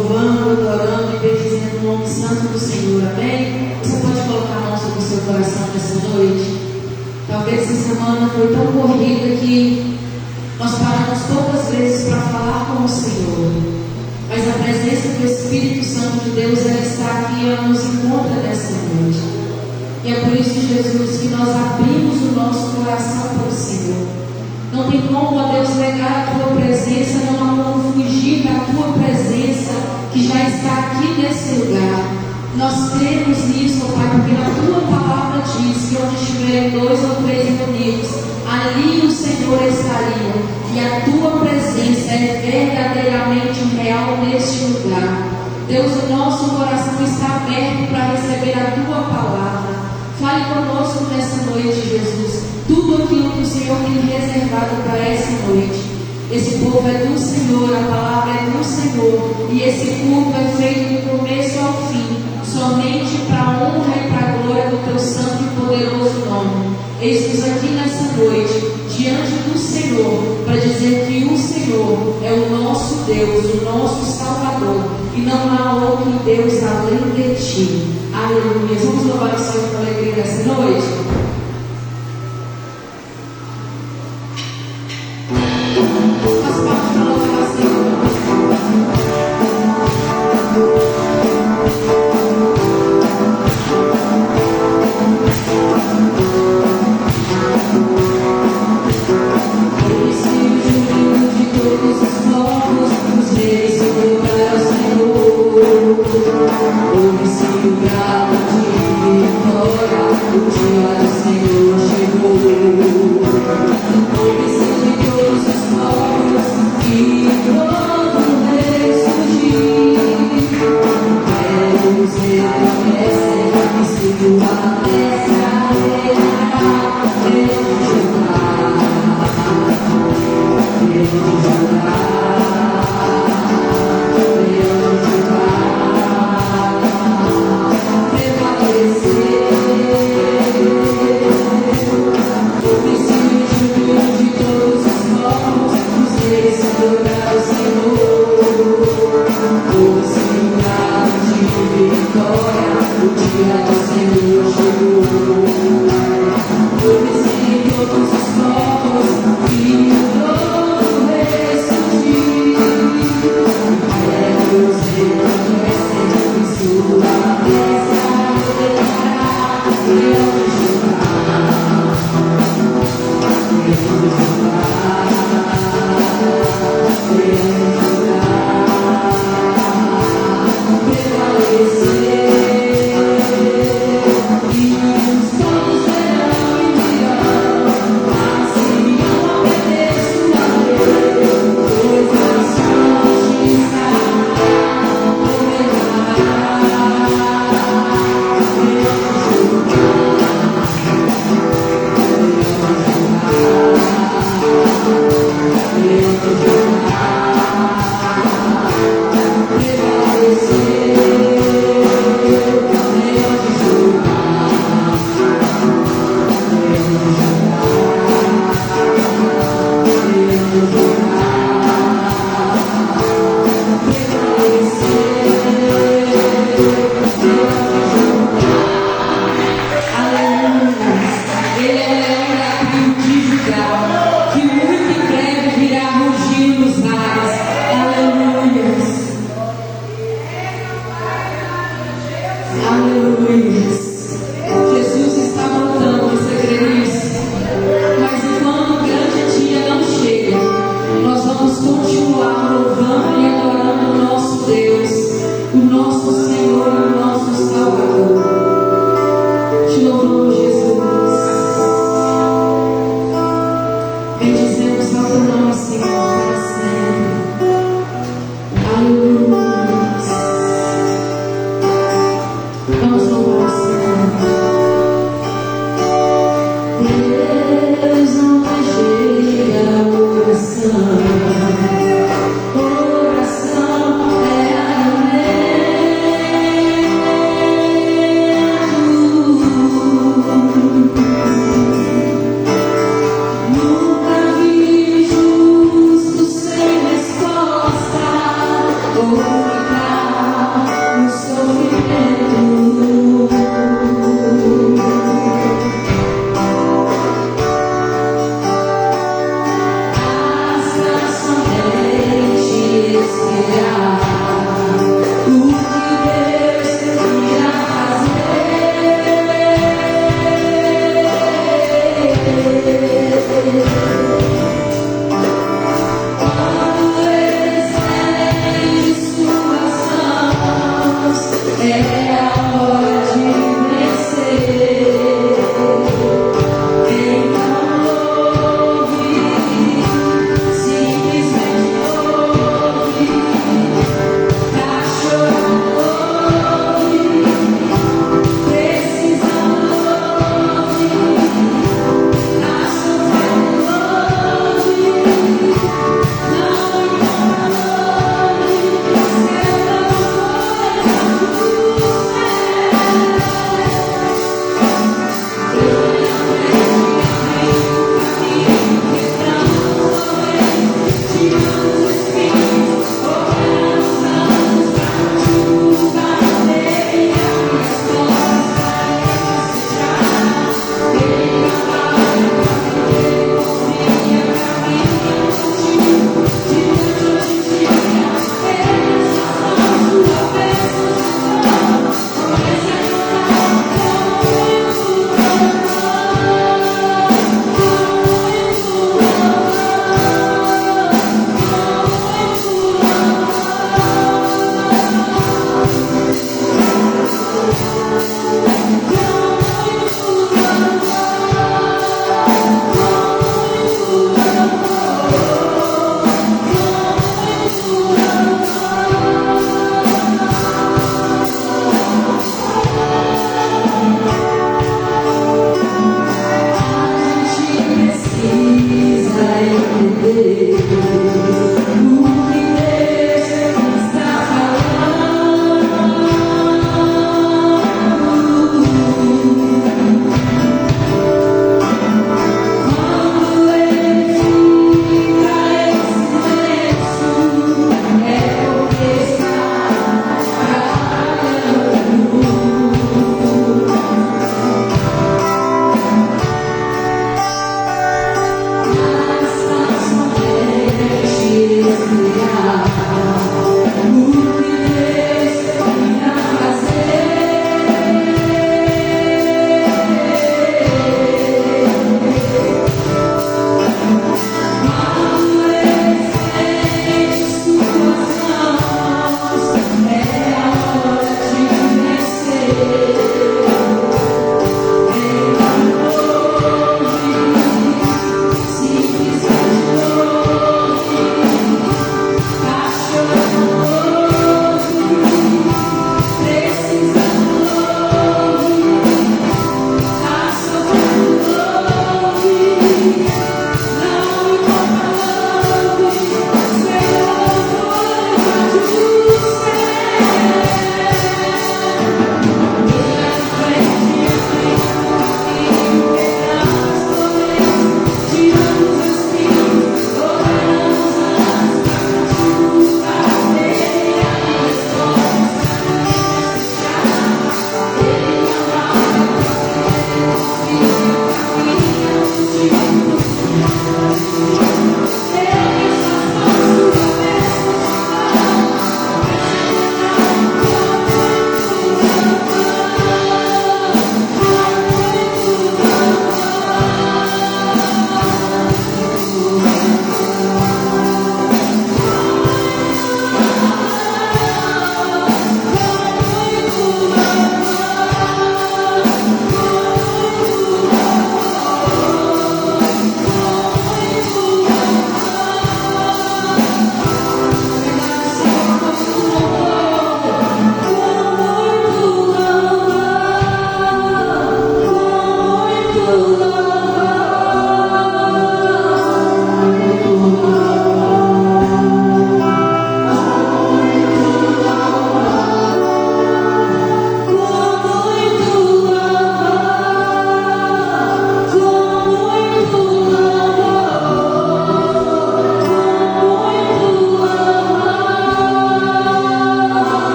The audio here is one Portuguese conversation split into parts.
louvando, adorando e bendizendo o nome santo do Senhor, amém? Você pode colocar a mão sobre o seu coração nessa noite? Talvez essa semana foi tão corrida que nós paramos poucas vezes para falar com o Senhor, mas a presença do Espírito Santo de Deus, ela está aqui e ela nos encontra nessa noite. E é por isso, Jesus, que nós abrimos o nosso coração para o Senhor. Não tem como, ó Deus, negar a Tua presença, não há como fugir da Tua presença que já está aqui nesse lugar. Nós cremos nisso, ó Pai, porque a Tua palavra diz que onde estiverem 2 ou 3 reunidos, ali o Senhor estaria. E a Tua presença é verdadeiramente real neste lugar. Deus, o nosso coração está aberto para receber a Tua palavra. Fale conosco nessa noite, Jesus. Tudo aquilo que o Senhor tem reservado para essa noite. Esse povo é do Senhor, a palavra é do Senhor. E esse culto é feito do começo ao fim, somente para a honra e para a glória do Teu santo e poderoso nome. Eis-nos aqui nessa noite, diante do Senhor, para dizer que o Senhor é o nosso Deus, o nosso Salvador, e não há outro Deus além de Ti. Aleluia. Vamos louvar o Senhor com alegria nessa noite? Faz parte da louvação. Todos os povos, os reis se louvaram ao Senhor. Ouve-se o grado de vitória, o dia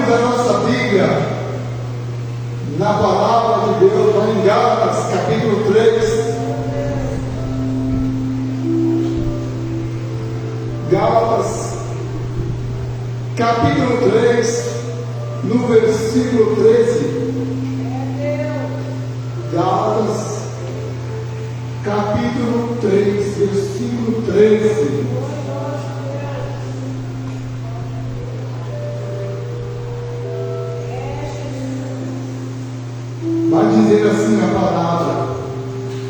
abrirmos a nossa Bíblia na palavra de Deus, lá em Gálatas, capítulo 3. Gálatas, capítulo 3, no versículo 13. Gálatas, capítulo 3, versículo 13. Vai dizer assim a palavra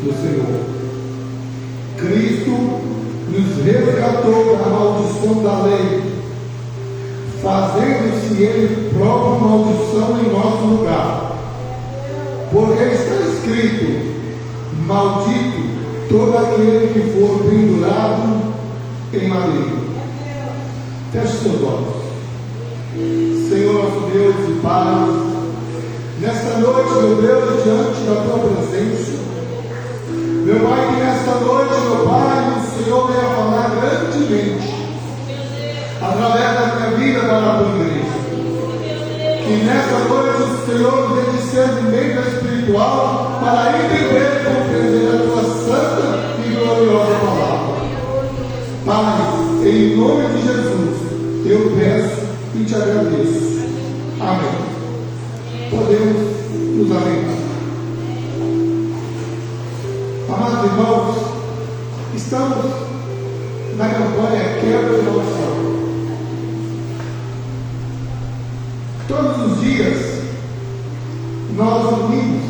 do Senhor: Cristo nos resgatou da maldição da lei, fazendo-se Ele próprio maldição em nosso lugar. Porque está escrito: maldito todo aquele que for pendurado em madeira. Feche seus olhos. Senhor nosso Deus e Pai, nesta noite, meu Deus, diante da Tua presença, meu Pai, que nesta noite, meu Pai, o Senhor venha falar grandemente através da minha vida para a Tua igreja. Que nesta noite o Senhor nos dê discernimento espiritual para entender e compreender a Tua santa e gloriosa palavra. Pai, em nome de Jesus, eu peço e te agradeço. Amém. Podemos nos alegrar. Amados irmãos, estamos na campanha Quebra de Maldição. Todos os dias nós unimos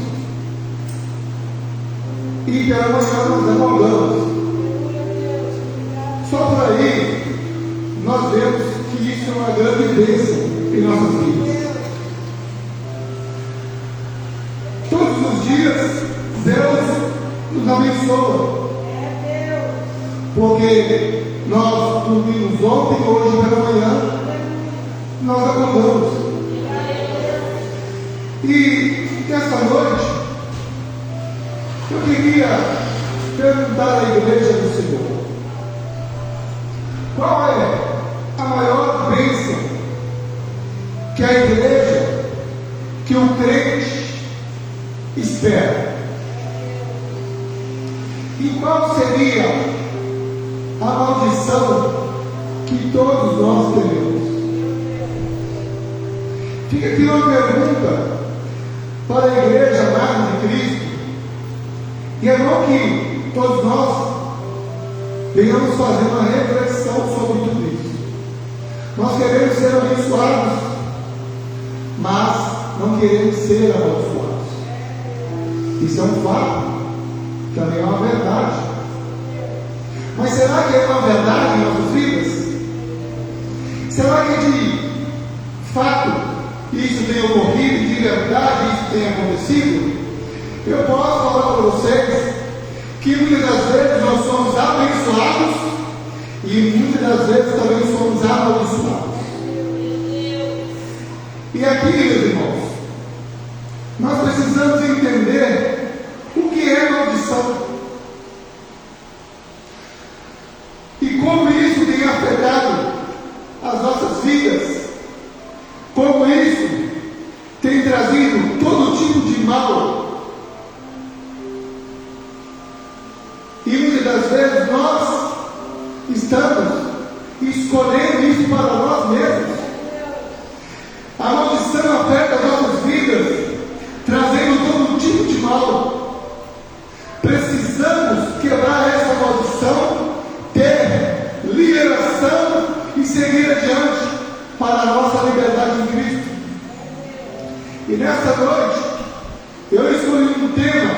e pela manhã nos amolamos. Só por aí nós vemos que isso é uma grande bênção em nossas vidas. Todos os dias Deus nos abençoa, porque nós dormimos ontem, hoje pela manhã nós acordamos. E nesta noite eu queria perguntar à igreja do Senhor: qual é a maior bênção que a igreja, que o crente espera? E qual seria a maldição que todos nós teremos? Fica aqui uma pergunta para a igreja amada de Cristo, e é bom que todos nós venhamos fazer uma reflexão sobre tudo isso. Nós queremos ser abençoados, mas não queremos ser abençoados. Isso é um fato, também é uma verdade. Mas será que é uma verdade em nossas vidas? Será que de fato isso tem ocorrido, de verdade isso tem acontecido? Eu posso falar para vocês que muitas das vezes nós somos abençoados e muitas das vezes também somos amaldiçoados. E aqui, meus irmãos, nós precisamos entender o que é maldição e como isso tem afetado as nossas vidas, como isso tem trazido todo tipo de mal. E muitas das vezes nós estamos escolhendo isso para nós mesmos. A maldição afeta as nossas vidas, trazendo todo tipo de mal. Precisamos quebrar essa maldição, ter liberação e seguir adiante para a nossa liberdade em Cristo. E nesta noite eu escolhi um tema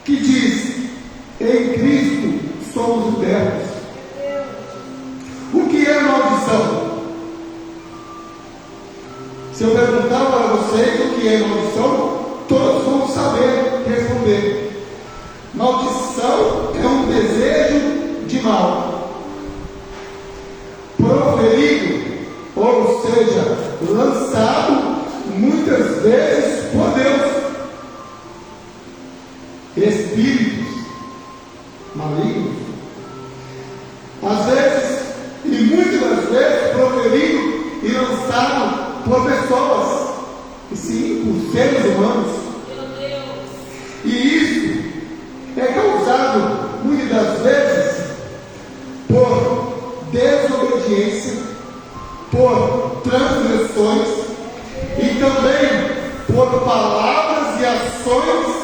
que diz: em Cristo somos libertos. O que é maldição? Se eu perguntar para vocês o que é maldição, todos vão saber responder. Maldição é um desejo de mal proferido, ou seja, lançado muitas vezes por Deus. Espíritos malignos, às vezes, e muitas das vezes, proferido e lançado causado por pessoas, e sim por seres humanos. E isso é causado muitas das vezes por desobediência, por transgressões e também por palavras e ações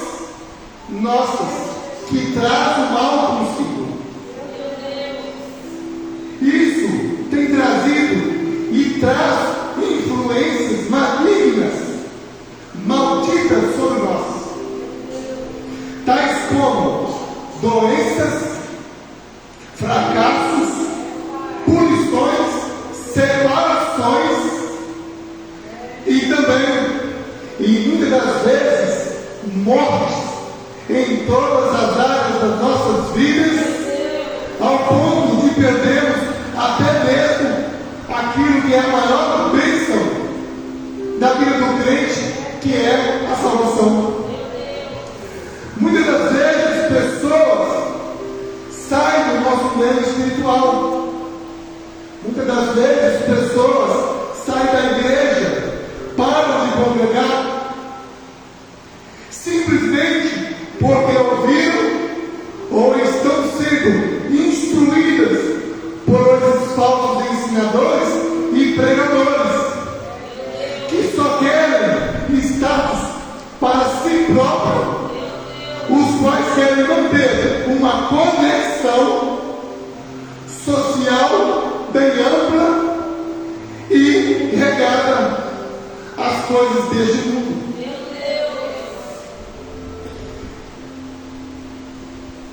nossas que trazem o mal consigo. Isso tem trazido e traz influências malignas, malditas sobre nós, tais como doenças, fracassos, punições, separações e também, e muitas das vezes, mortes em todas as áreas das nossas vidas, ao ponto de perdermos até mesmo aquilo que é a maior bênção da vida do crente, que é a salvação. Muitas das vezes pessoas saem do nosso meio espiritual. Muitas das vezes pessoas saem da igreja, param de congregar, simplesmente porque ouviram ou estão sendo instruídas por esses falsos ensinadores e pregadores, que só querem status para si próprio, os quais querem manter uma conexão social bem ampla e regada às coisas deste mundo.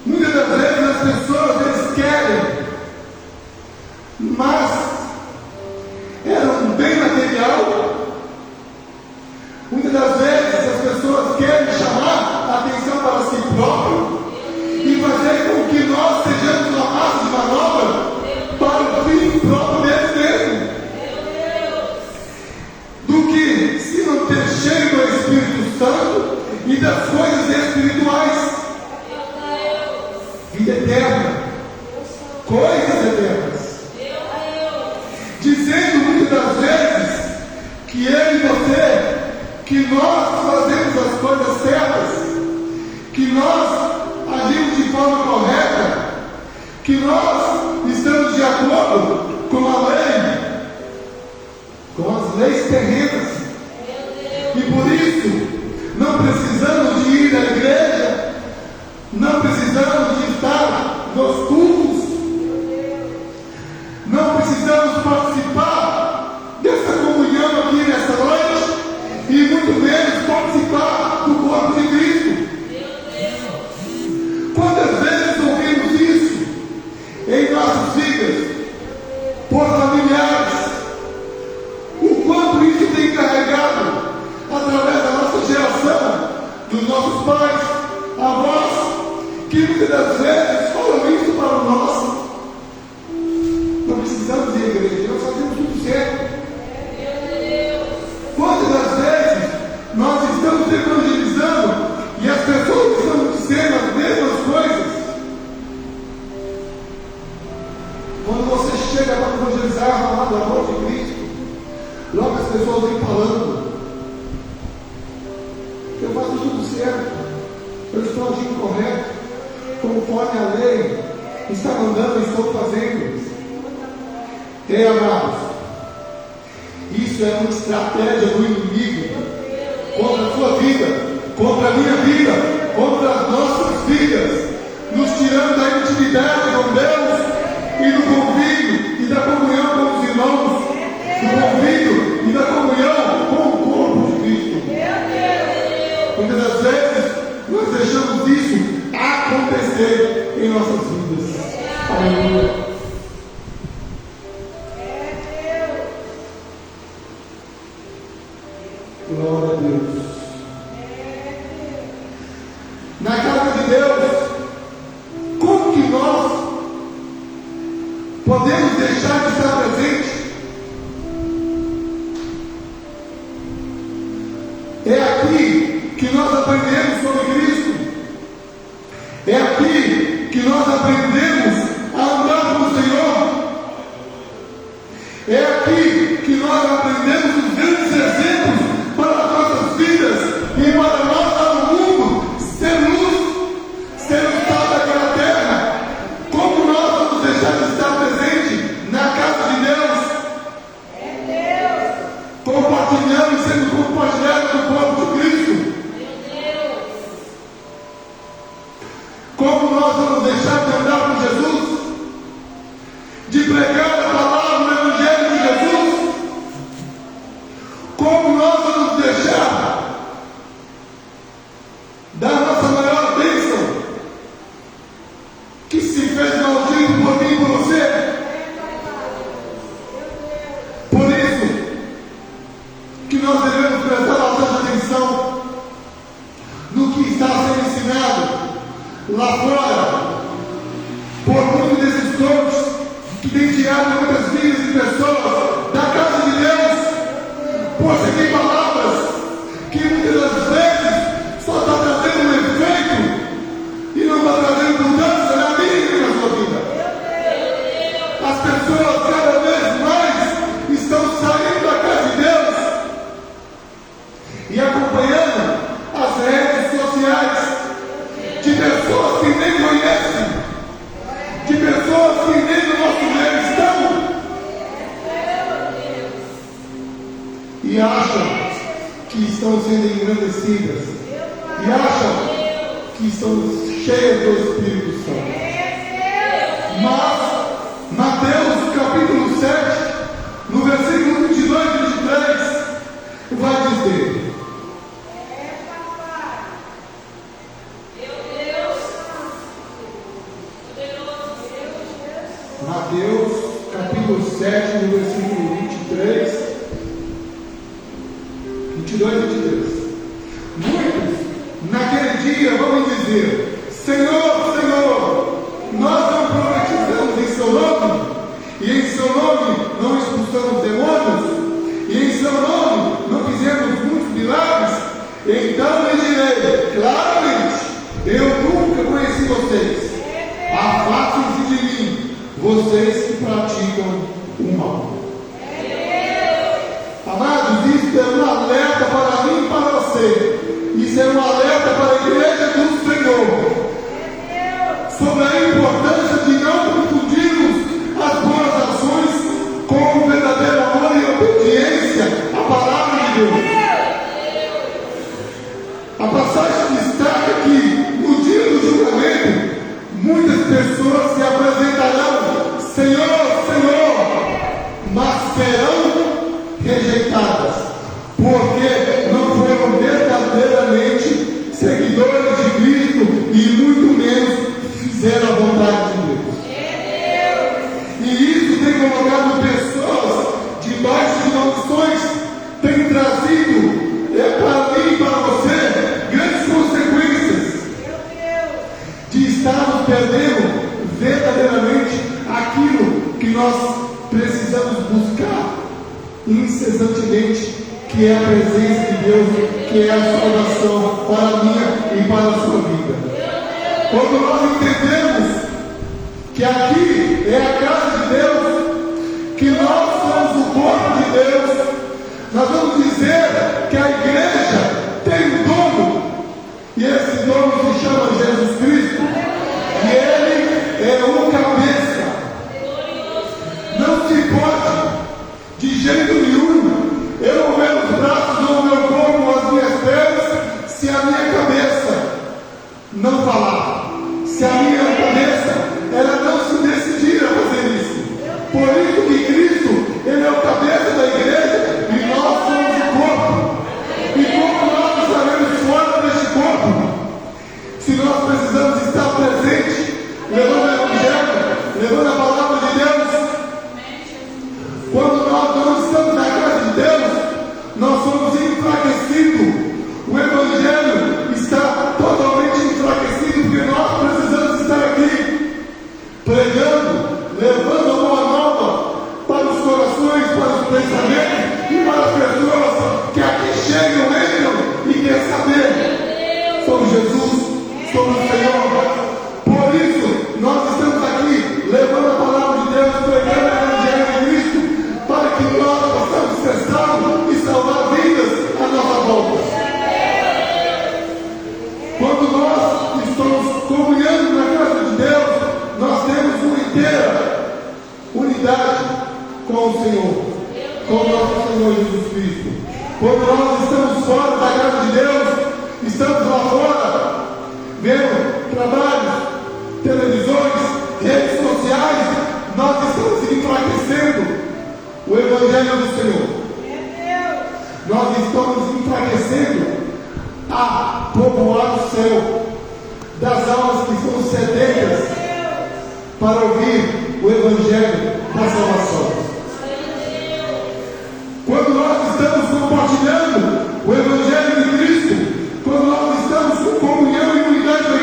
Muitas das vezes as pessoas eles querem, mas era um bem material. Muitas das vezes as pessoas querem chamar a atenção para si próprio e fazer com que nós sejamos uma massa de manobra para o fim próprio deles mesmos, do que se manter cheio do Espírito Santo e das coisas espirituais, vida eterna, coisas eternas, dizendo muitas das vezes que eu e você, que nós fazemos as coisas certas, que nós agimos de forma correta, que nós estamos de acordo com a lei, com as leis terrenas, e por isso não precisamos de ir à igreja, não precisamos de estar nos cultos, não precisamos participar dessa comunhão aqui nessa noite, e muito menos participar do corpo de Cristo. Quantas vezes ouvimos isso em nossas vidas, por familiares, o quanto isso tem carregado através da nossa geração, dos nossos pais, avós, que muitas das vezes falam isso para nós. Não precisamos ir à igreja, nós fazemos tudo certo. Quantas das vezes nós estamos evangelizando e as pessoas estão dizendo as mesmas coisas? Quando você chega para evangelizar, falar do amor de Cristo, logo as pessoas vêm falando: eu faço tudo certo, eu estou agindo correto, conforme a lei está mandando, eu estou fazendo. Amados, isso é uma estratégia do inimigo contra a sua vida, contra a minha vida, contra as nossas vidas, nos tirando da intimidade com Deus e do convívio e da comunhão com os irmãos, do convívio e da comunhão com o corpo de Cristo. Muitas das vezes nós deixamos isso acontecer em nossas vidas. Aleluia. Glória a Deus. Na casa de Deus, como que nós podemos deixar de estar presente? É aqui que nós aprendemos sobre Cristo. É aqui que nós aprendemos a andar com o Senhor. É aqui que nós aprendemos os grandes exemplos para as nossas vidas e para nós lá no mundo ser luz, ser o sal daquela terra. Como nós vamos deixar de estar presente na casa de Deus, compartilhando e sendo compartilhado do corpo de Cristo? Como nós vamos deixar de andar com Jesus, de pregar a palavra, o Evangelho de Jesus? Como nós vamos deixar da nossa maior bênção, que se fez maldito por mim e por você? Por isso que nós devemos prestar bastante atenção no que está sendo ensinado lá fora, por muitos desses coaches que têm tirado muitas vidas de pessoas da casa de Deus, por seguir palavras que muitas das vezes só está trazendo um efeito e não está trazendo mudança na minha e na sua vida. As pessoas cada vez mais estão saindo da casa de Deus e acompanhando as redes sociais de pessoas que nem conhecem, de pessoas que nem no nosso meio estão, e acham que estão sendo engrandecidas, e acham que estão cheias do Espírito Santo. Mas Mateus capítulo 7, no versículo 22 e 23, vai dizer: Mateus capítulo 7, no versículo 22 e 23. Muitos naquele dia vão me dizer: Senhor, Senhor, nós não profetizamos em seu nome, e em seu nome não expulsamos demônios, e em seu nome não fizemos muitos milagres? Então lhe direi claramente: eu nunca conheci vocês. Afastem-se de mim, vocês que praticam o mal. Amados, isso é um alerta para mim e para você. Isso é um alerta para a igreja do Senhor, sobre a importância de não confundirmos as boas ações com o verdadeiro amor e obediência à palavra de Deus. A passagem destaca que no dia do julgamento muitas pessoas se apresentarão: Senhor, Senhor, mas serão rejeitadas, porque não foram verdadeiramente seguidores de Cristo e muito menos fizeram a vontade de Deus. E isso tem colocado pessoas debaixo de maldições, tem trazido para mim e para você grandes consequências de estarmos perdendo verdadeiramente aquilo que nós precisamos buscar incessantemente, que é a presença de Deus, que é a salvação para a minha e para a sua vida. Quando nós entendemos que aqui é a casa de Deus, que nós somos o corpo de Deus, nós vamos dizer que a igreja tem um dono, e esse dono se chama Jesus Cristo, e Ele é o cabeça. Não se pode, de jeito nenhum, eu mover os braços ou o meu corpo ou as minhas pernas, se a minha cabeça não falar, se a minha cabeça ela não se decidir a fazer isso. Por isso que Cristo, Ele é o cabeça da igreja e nós somos o corpo. E como nós estaremos fora deste corpo, se nós precisamos estar presentes, levando o Evangelho, levando a palavra de Deus? Quando nós não estamos na casa de Deus, nós somos enfraquecidos. O Evangelho está totalmente enfraquecido, porque nós precisamos estar aqui pregando, levando a boa nova para os corações, para os pensamentos e para as pessoas que aqui chegam, entram e querem saber sobre Jesus, sobre o Senhor. Por isso, nós estamos aqui levando a palavra de Deus, pregando o Evangelho de Cristo, para que nós possamos com nosso Senhor Jesus Cristo. Quando nós estamos fora da casa de Deus, estamos lá fora, vendo trabalhos, televisões, redes sociais, nós estamos enfraquecendo o Evangelho do Senhor. Nós estamos enfraquecendo a povoar o céu das almas que estão sedentas para ouvir o Evangelho da salvação. Quando nós estamos compartilhando o Evangelho de Cristo, quando nós estamos com comunhão e unidade com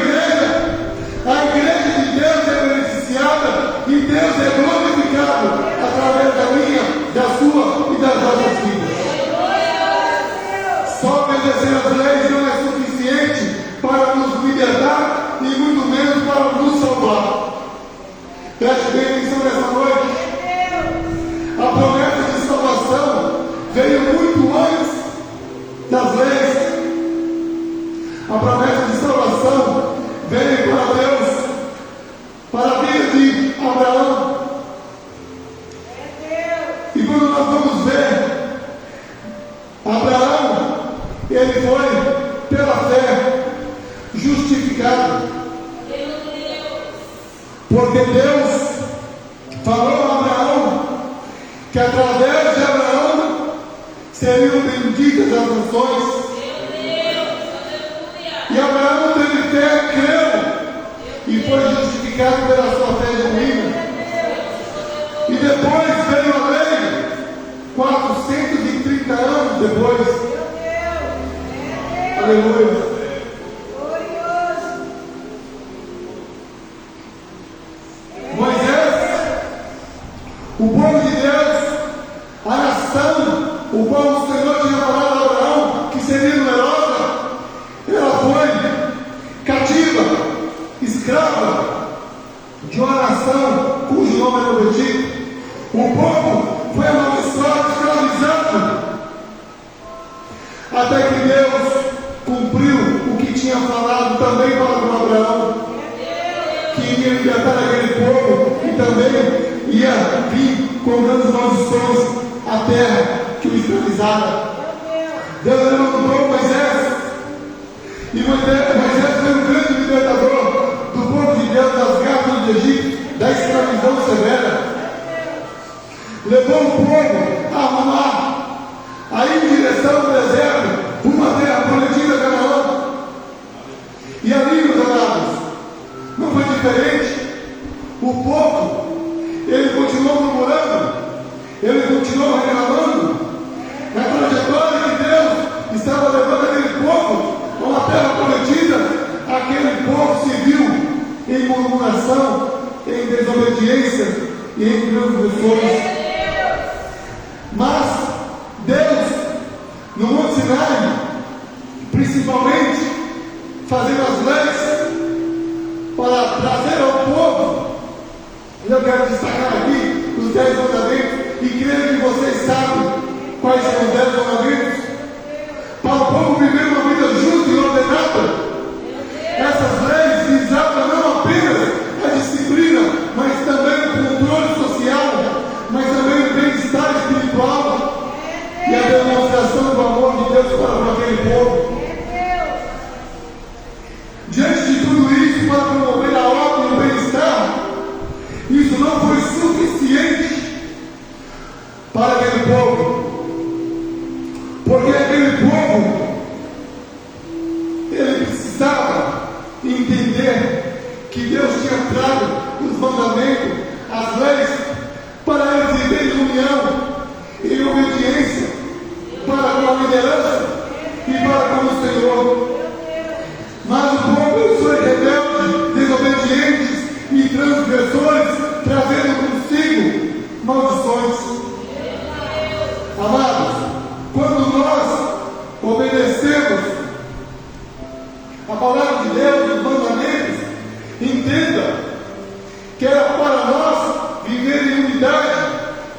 a igreja de Deus é beneficiada e Deus é glorificado através da minha, da sua e das nossas vidas. Só obedecer as leis não é suficiente para nos libertar e muito menos para nos salvar. Preste bem atenção nessa noite. A promessa de salvação veio muito antes das leis. A promessa de salvação veio para Deus, para a vida de Abraão. E quando nós vamos ver, Abraão, ele foi pela fé justificado. Porque Deus falou a Abraão que através de Abraão seriam benditas as nações. E Abraão teve fé, creu e foi justificado pela sua fé genuína. E depois veio a lei, 430 anos depois. Aleluia. O povo de Deus, a nação, o povo do Senhor tinha falado a Abraão que seria numerosa, ela foi cativa, escrava de uma nação cujo nome era o Egito. O povo foi amaldiçoado, escravizado, até que Deus cumpriu o que tinha falado também para com Abraão, que iria libertar aquele povo e também ia vir com grandes maldições à terra que o escravizava. Deus levantou Moisés, e Moisés foi um grande libertador do povo de Deus das garras do Egito, da escravidão severa. Levou o povo a arrumar, a ir em direção ao deserto, uma terra prometida a Canaã. E ali, meus amados, não foi diferente. O povo, ele continuou murmurando, ele continuou reclamando na trajetória que Deus estava levando aquele povo a uma terra prometida. Aquele povo se viu em murmuração, em desobediência e em transgressões. Mas Deus, no Monte Sinai, principalmente fazendo as leis para trazer ao povo. Eu quero destacar aqui os 10 mandamentos, e creio que vocês sabem quais são os 10 mandamentos. Para o povo viver uma vida justa e ordenada. Essas leis visavam não apenas a disciplina, mas também o controle social, mas também o bem-estar espiritual e a demonstração do amor de Deus para aquele povo. Diante de tudo isso, para promover a ordem e o bem-estar, isso não foi suficiente para aquele povo, porque aquele povo, ele precisava entender que Deus tinha trago os mandamentos, as leis, para eles viverem em união, em obediência, para com a liderança e para com o Senhor. Mas o povo foi rebelde, desobedientes e transgressores, trazendo consigo maldições. Amados, quando nós obedecemos a palavra de Deus, os mandamentos, entenda que era para nós viver em unidade,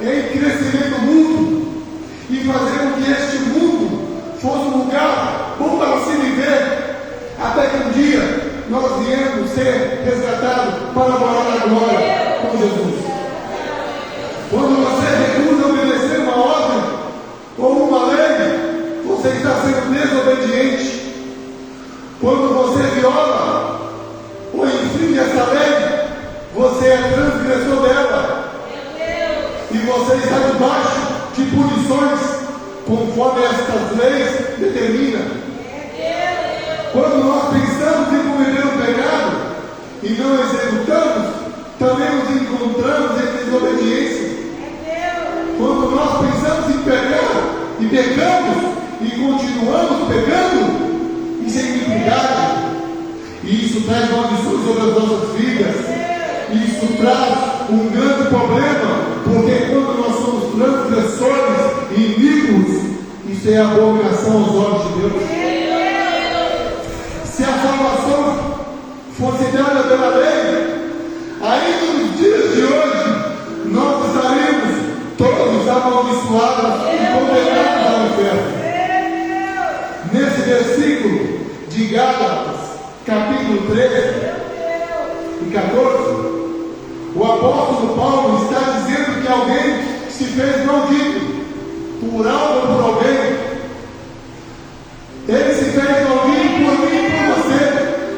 em crescimento mútuo, e fazer com que este mundo fosse um lugar bom para se viver, até que um dia nós viemos ser resgatados para morar na glória com Jesus. Quando você recusa obedecer uma ordem punições conforme estas leis determinam. Quando nós pensamos em cometer um pecado e não executamos, também nos encontramos em desobediência. Quando nós pensamos em pecar e pecamos e continuamos pecando, isso é iniquidade. E isso traz maldições sobre as nossas vidas. Isso traz um grande problema, porque quando nós somos transgressores e iníquos, isso é abominação aos olhos de Deus. Se a salvação fosse dada pela lei, ainda nos dias de hoje, nós estaríamos todos amaldiçoados e condenados ao inferno. Nesse versículo de Gálatas, capítulo 13 e 14, o apóstolo Paulo está dizendo que alguém se fez maldito por algo ou por alguém. Ele se fez maldito por mim e por você,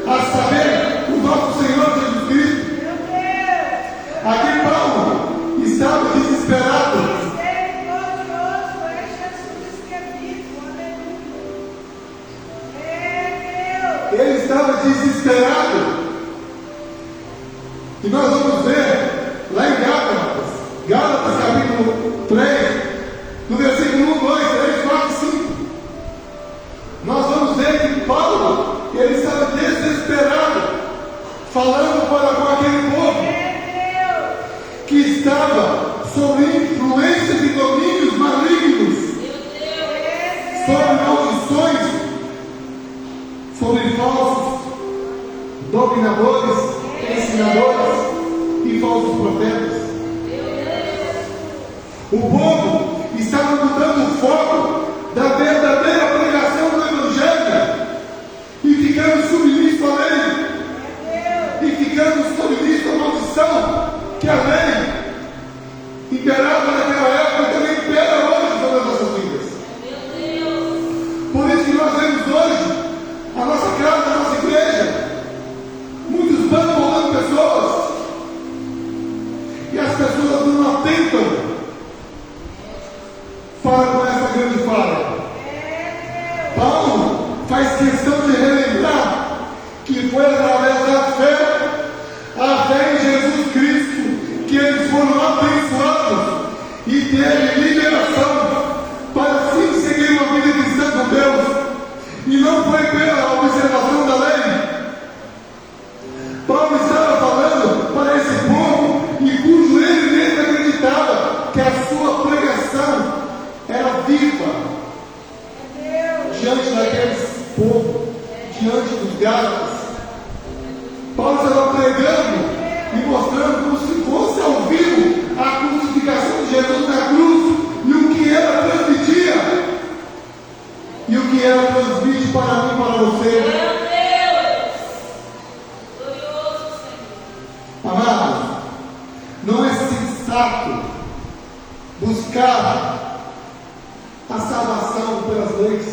a saber, o nosso Senhor Jesus Cristo. Aqui Paulo estava desesperado. Ele estava desesperado. E nós vamos ver lá em Gálatas capítulo 3, no versículo 1, 2, 3, 4, 5. Nós vamos ver que Paulo, ele estava desesperado, falando com aquele povo que estava sob influência de domínios malignos, sobre maldições, sobre falsos dominadores, ensinadores e falsos profetas. O povo estava mudando o foco da verdadeira pregação do Evangelho e ficando submisso à lei, e ficando submisso à maldição que a lei imperava naquela época e também impera hoje sobre as nossas vidas. Por isso que nós vemos hoje a nossa casa, a nossa igreja, muitos bancos rolando pessoas, e as pessoas não atentam para com essa grande falha. Paulo faz questão de relembrar que foi através da fé, a fé em Jesus Cristo, que eles foram abençoados e teve liberação para assim seguir uma vida cristã com Deus, e não foi pela observação da lei. Paulo estava falando para esse povo, e cujo ele mesmo acreditava que a sua pregação era viva diante daqueles povos, diante dos Gálatas. Paulo estava pregando e mostrando como se fosse ao vivo a crucificação de Jesus na cruz, e o que ela transmitia, e o que ela transmite para mim e para você. Amados, não é sensato buscar a salvação pelas leis,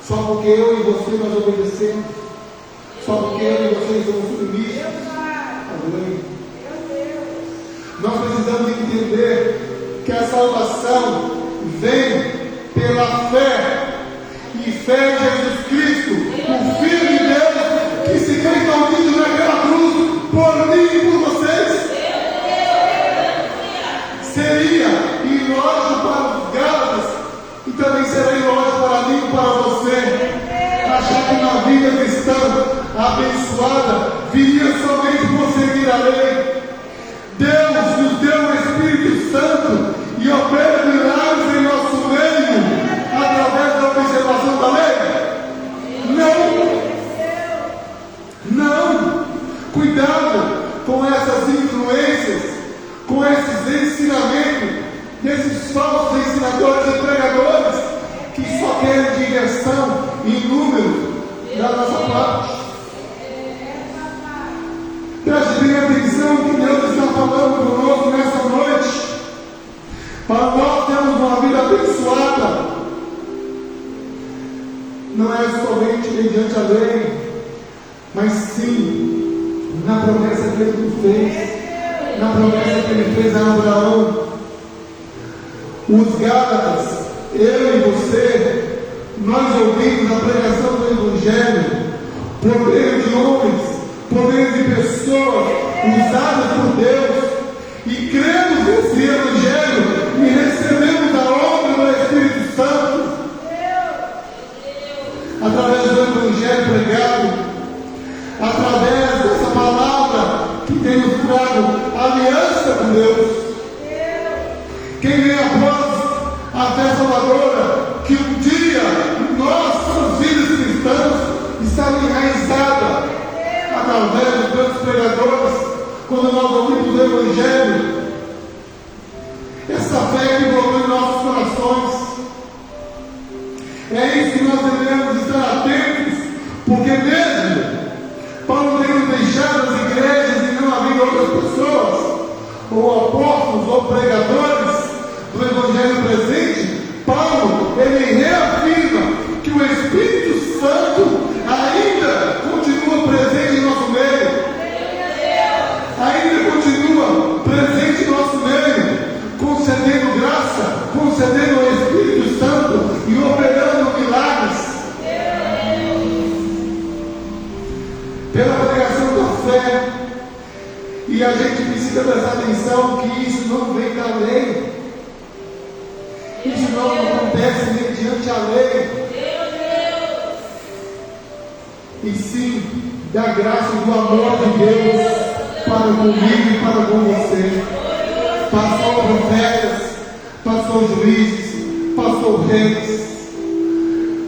só porque eu e você nós obedecemos, só porque eu e você somos submissos à lei. Nós precisamos entender que a salvação vem pela fé, e fé em Jesus Cristo, o Filho de Deus, que se fez maldito naquela cruz por mim e por vocês. Seria ilógico para os Gálatas, e também será ilógico para mim e para você, achar que na vida cristã abençoada viria somente por seguir a lei. Deus nos deu o Espírito Santo e opera milagres em nosso meio através da observação da lei? Não. Cuidado com essas influências, com esses ensinamentos desses falsos ensinadores e pregadores que só querem diversão e números da nossa parte. Preste bem atenção que Deus está falando conosco nessa noite. Para nós termos uma vida abençoada, não é somente mediante a lei, mas sim na promessa que Ele nos fez, na promessa que Ele fez a Abraão. Os Gálatas, eu e você, nós ouvimos a pregação do Evangelho por meio de homens, por meio de pessoas usadas por Deus, e cremos nesse Evangelho e recebemos a obra do Espírito Santo através do Evangelho pregado, através dessa palavra que tem nos trago aliança com Deus. Quem vem após a fé salvadora, que um dia nossas vidas cristãs estavam enraizadas através dos grandes pregadores, quando nós ouvimos o Evangelho, essa fé que voltou em nossos corações. É isso que nós devemos estar atentos, porque mesmo Paulo tendo deixado as igrejas e não havendo outras pessoas, ou apóstolos, ou pregadores do Evangelho presente, Paulo, ele reafirma que o Espírito Santo ainda continua presente em nosso meio, ainda continua presente em nosso meio, concedendo graça, concedendo o Espírito Santo e operando milagres. Pela pregação da fé. E a gente precisa prestar atenção que isso não vem da lei. Isso não acontece mediante a lei. E sim da graça e do amor de Deus para comigo e para com você. Passou profetas, passou juízes, passou reis,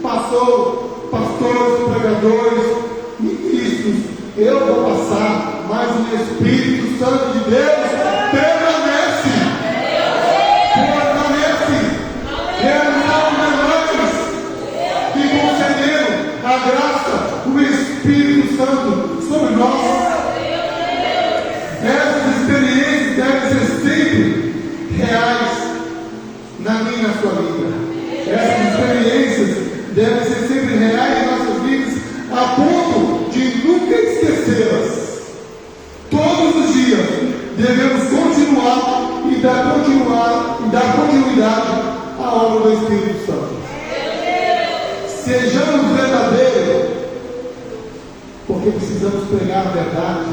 passou pastores, pregadores, ministros. Eu vou passar, mas o Espírito Santo de Deus permanece. Realizando milagres e concedendo a graça, o Espírito Santo sobre nós. Essas experiências devem ser sempre reais na minha e na sua vida. Essas experiências devem ser sempre reais em nossas vidas, a ponto de nunca esquecê-las. Todos os dias devemos continuar e dar continuidade à obra do Espírito Santo. Sejamos verdadeiros, porque precisamos pregar a verdade.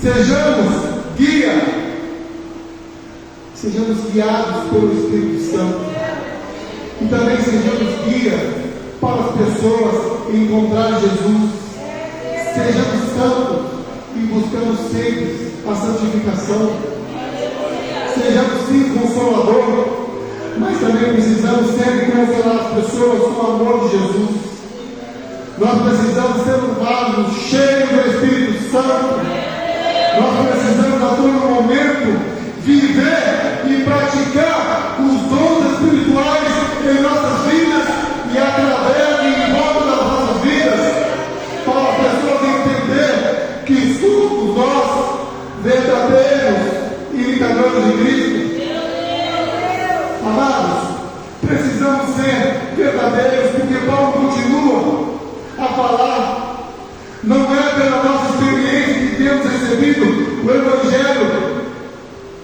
Sejamos sejamos guiados pelo Espírito Santo. E também sejamos guia para as pessoas encontrar Jesus. Sejamos santos e buscamos sempre a santificação. Sejamos sim consolador, mas também precisamos sempre consolar as pessoas com o amor de Jesus. Nós precisamos ser um vaso cheio do Espírito Santo. Nós precisamos a todo momento viver e praticar os dons espirituais em nossas vidas e através e em volta das nossas vidas, para as pessoas entender que somos nós verdadeiros imitadores de Cristo. Amados, precisamos ser verdadeiros, porque Paulo continua a falar. Não é pela nossa experiência que temos recebido o Evangelho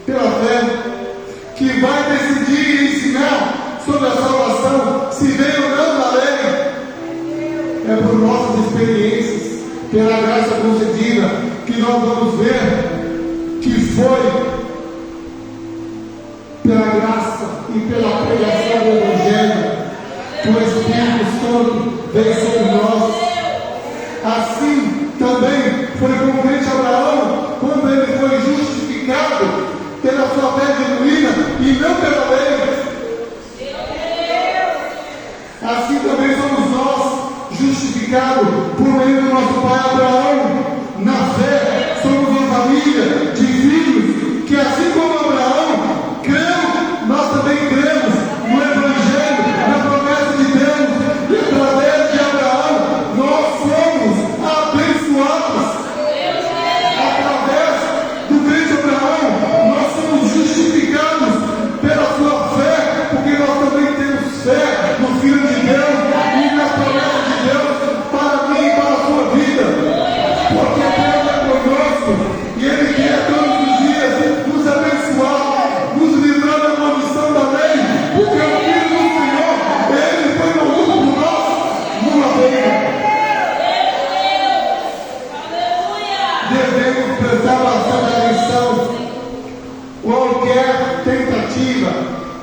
pela fé que vai decidir e ensinar sobre a salvação, se veio ou não da lei. É por nossas experiências, pela graça concedida, que nós vamos ver que foi pela graça e pela pregação do Evangelho que o Espírito Santo veio sobre nós. Assim também foi com o crente Abraão, quando ele foi justificado pela sua fé genuína e não pela lei. Assim também somos nós justificados por meio do nosso pai Abraão. Na fé somos uma família de filhos que, assim como Abraão creu, nós também cremos no Evangelho, na promessa de Deus, e através de Abraão nós somos abençoados. Através do crente Abraão nós somos justificados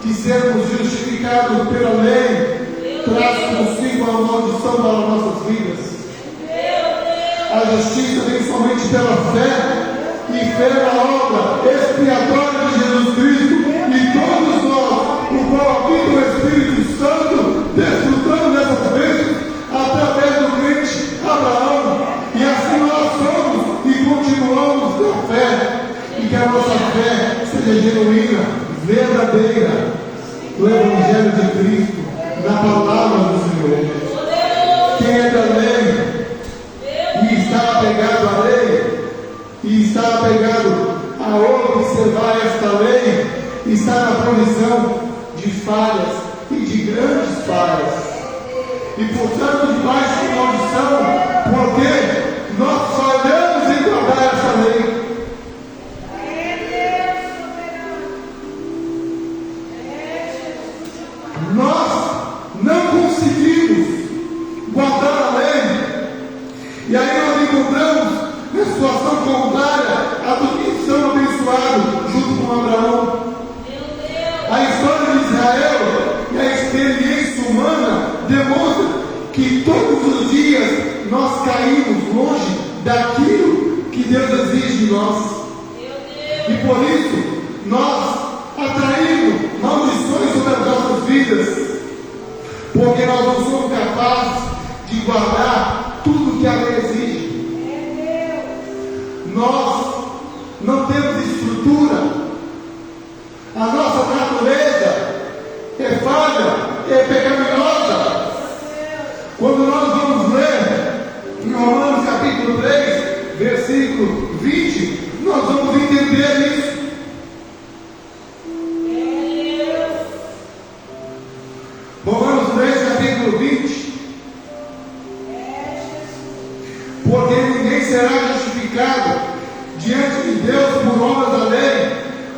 de sermos justificados pela lei traz consigo a maldição para nossas vidas. A justiça vem somente pela fé, e fé na obra expiatória de Jesus Cristo, e todos nós, o qual habita o Espírito Santo, desfrutando dessas bênçãos através do crente Abraão, e assim nós somos e continuamos na fé, e que a nossa fé seja genuína, verdadeira, no Evangelho de Cristo, na palavra do Senhor. Quem é da lei e está apegado à lei, e está apegado a observar esta lei, está na condição de falhas e de grandes falhas, e portanto debaixo de maldição, porque nós falhamos em guardar essa lei. Nós não conseguimos guardar a lei, e aí nós encontramos na situação contrária a do que são abençoados junto com Abraão. A história de Israel e a experiência humana demonstra que todos os dias nós caímos longe daquilo que Deus exige de nós, e por isso nós atraímos maldições sobre as nossas vidas, porque nós não somos capazes de guardar tudo que a lei exige. Nós não temos estrutura, a nossa natureza é falha, é pecaminosa. Quando nós vamos ler em Romanos capítulo 3, versículo 20, nós vamos entender isso. Romanos 3, capítulo 20. Porque ninguém será justificado diante de Deus por obras da lei,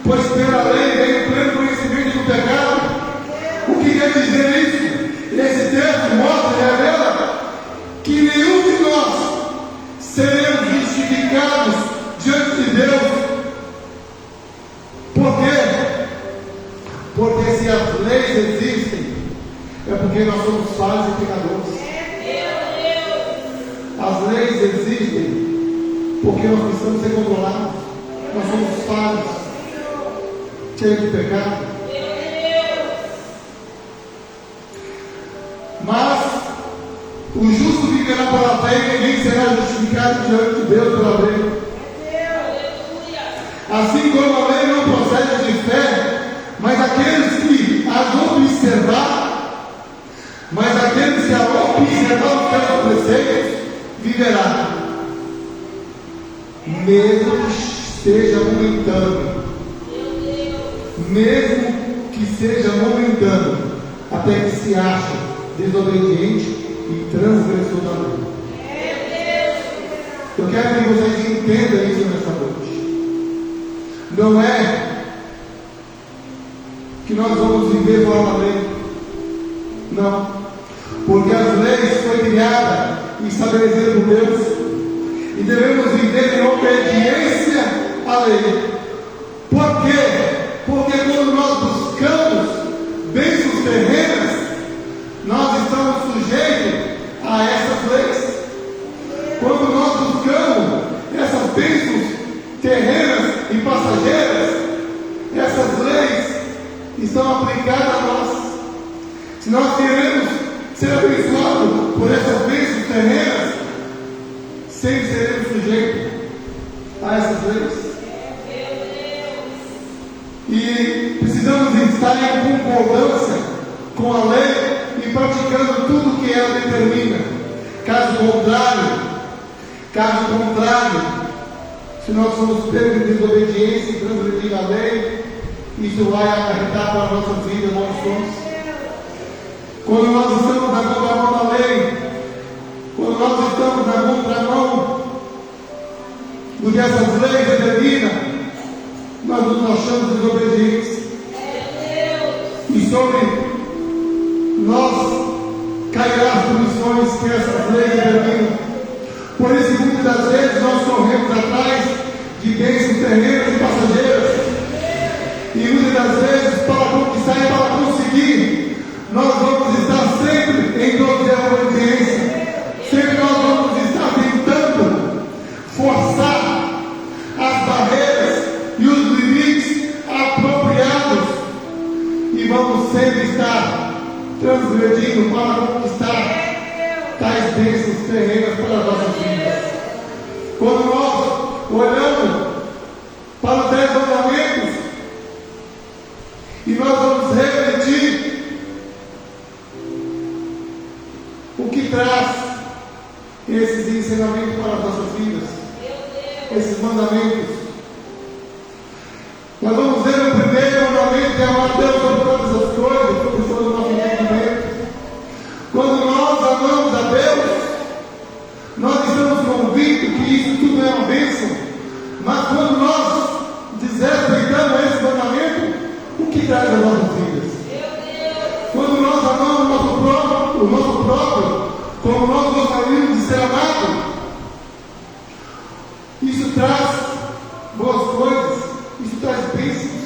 pois pela lei vem o pleno conhecimento do pecado. O que quer dizer isso? Esse texto mostra e revela que nenhum de nós seremos justificados diante de Deus. Por quê? Porque se as leis existem, é porque nós somos falhos e pecadores. As leis existem porque nós precisamos ser controlados. Nós somos falhos, cheios de pecado. Mas o justo viverá pela fé e ninguém será justificado diante de Deus pela lei. Assim como a lei não procede de fé, mas aqueles que a observar os seus preceitos viverá, mesmo que seja momentâneo, mesmo que seja momentâneo, até que se ache desobediente e transgressor da lei. Eu quero que vocês entendam isso nessa noite. Não é que nós vamos viver fora da lei, não, porque as leis foram criadas e estabelecidas por Deus, e devemos viver em obediência à lei. Por quê? Porque quando nós buscamos bênçãos terrenas, nós estamos sujeitos a essas leis. Quando nós buscamos essas bênçãos terrenas e passageiras, essas leis estão aplicadas a nós. Se nós queremos ser abençoados por essas bênçãos terrenas, sempre seremos sujeitos a essas leis. E precisamos estar em concordância com a lei e praticando tudo que ela determina. Caso contrário, se nós somos pegos de desobediência e transgredir a lei, isso vai acarretar para a nossa vida maldições. Quando nós estamos na contramão da lei, quando nós estamos na contramão do que essas leis determinam, nós nos achamos desobedientes. E sobre nós cairá as punições que essas leis determinam. Por isso, muitas das vezes nós corremos atrás de bênçãos terrenas e passageiras, e muitas das vezes para conquistar e para e vamos sempre estar transgredindo para conquistar tais bênçãos terrenas para as nossas vidas. Quando nós olhamos para os 10 mandamentos e nós vamos refletir o que traz esses ensinamentos para as nossas vidas, esses mandamentos. Nós vamos ver o primeiro mandamento, que é amar Deus sobre todas as coisas, sobre todo o nosso entendimento. Quando nós amamos a Deus, nós estamos convictos que isso tudo é uma bênção. Mas quando nós desrespeitamos esse mandamento, o que traz as nossas vidas? Quando nós amamos o nosso próprio, como nós gostaríamos de ser amado, isso traz boas coisas, isso traz bênçãos.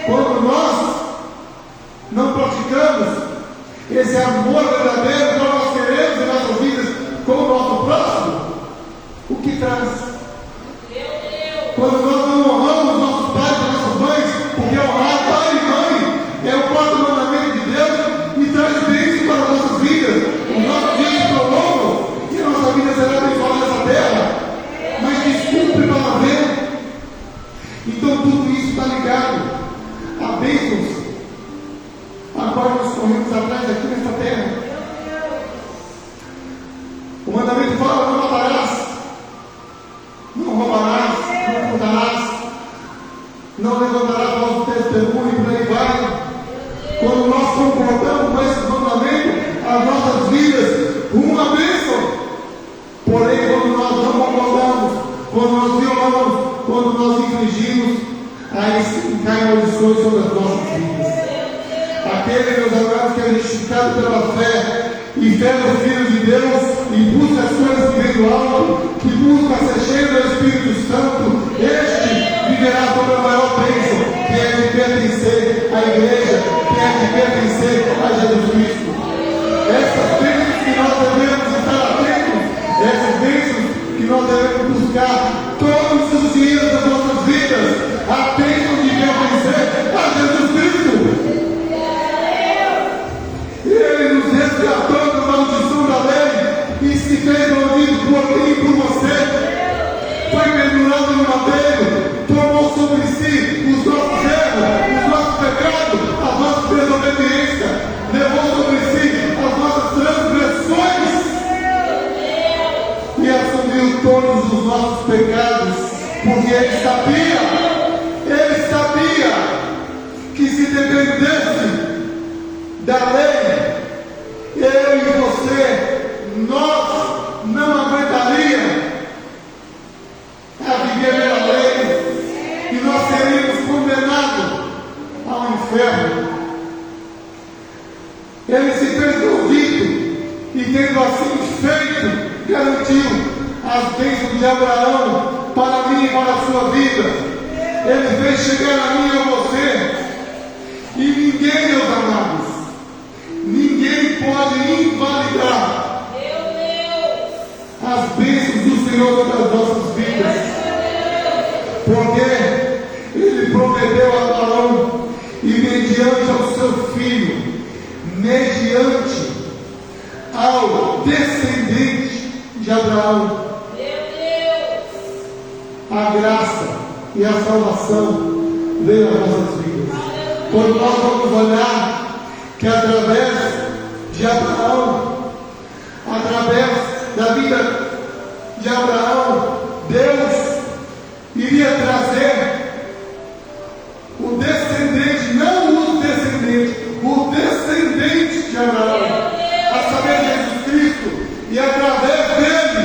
Quando nós não praticamos esse amor verdadeiro que nós queremos em nossas vidas com o nosso próximo, o que traz? Quando nós não honramos nossos pais e nossas mães, porque honrar pai e mãe é o quarto mandamento de Deus e traz bênçãos para as nossas vidas. Os nossos dias se prolongam e a nossa vida será abençoada nessa terra, mas descumpre para ver. Então tudo isso está ligado a bênçãos a qual nós corremos atrás aqui nessa terra. O mandamento fala: não matarás, não roubarás, não furtarás, não levantarás falso testemunho, e por aí vai. Quando nós concordamos com esse mandamento, as nossas vidas, uma bênção. Porém, quando nós não concordamos, quando nós violamos, quando nós infringimos, aí sim caem maldições sobre as nossas vidas. Aquele, meus amados, que é justificado pela fé e fé nos filhos de Deus e busca as coisas que vem do alto, que busca ser cheio do Espírito Santo, este viverá sobre a maior bênção, que é de pertencer à igreja, que é de pertencer a Jesus Cristo. Essas bênçãos que nós devemos estar atentos, essas bênçãos que nós devemos buscar todos os dias das nossas vidas, a bênção de pertencer a Jesus Cristo. Ele nos resgatou da maldição da lei e se fez ouvido por mim e por você. Foi pendurado no madeiro, tomou sobre si os nossos erros, os nossos pecados, as nossas desobediências, levou sobre si as nossas transgressões e assumiu todos os nossos pecados, porque Ele sabia que se dependesse da lei, eu e você, nós não aguentaríamos a viver pela lei e nós seríamos condenados ao inferno. Ele se fez ouvido e, tendo assim feito, garantiu as bênçãos de Abraão para mim e para a sua vida. Ele fez chegar a mim e a você. E ninguém, meus amados, ninguém pode invalidar as bênçãos do Senhor sobre as nossas vidas, porque Ele prometeu a Abraão e mediante ao seu filho, mediante ao descendente de Abraão, a graça e a salvação veio às nossas vidas. Quando nós vamos olhar que através de Abraão, através da vida de Abraão, Deus iria trazer o descendente, não os descendentes, o descendente de Abraão, a saber, Jesus Cristo, e através dele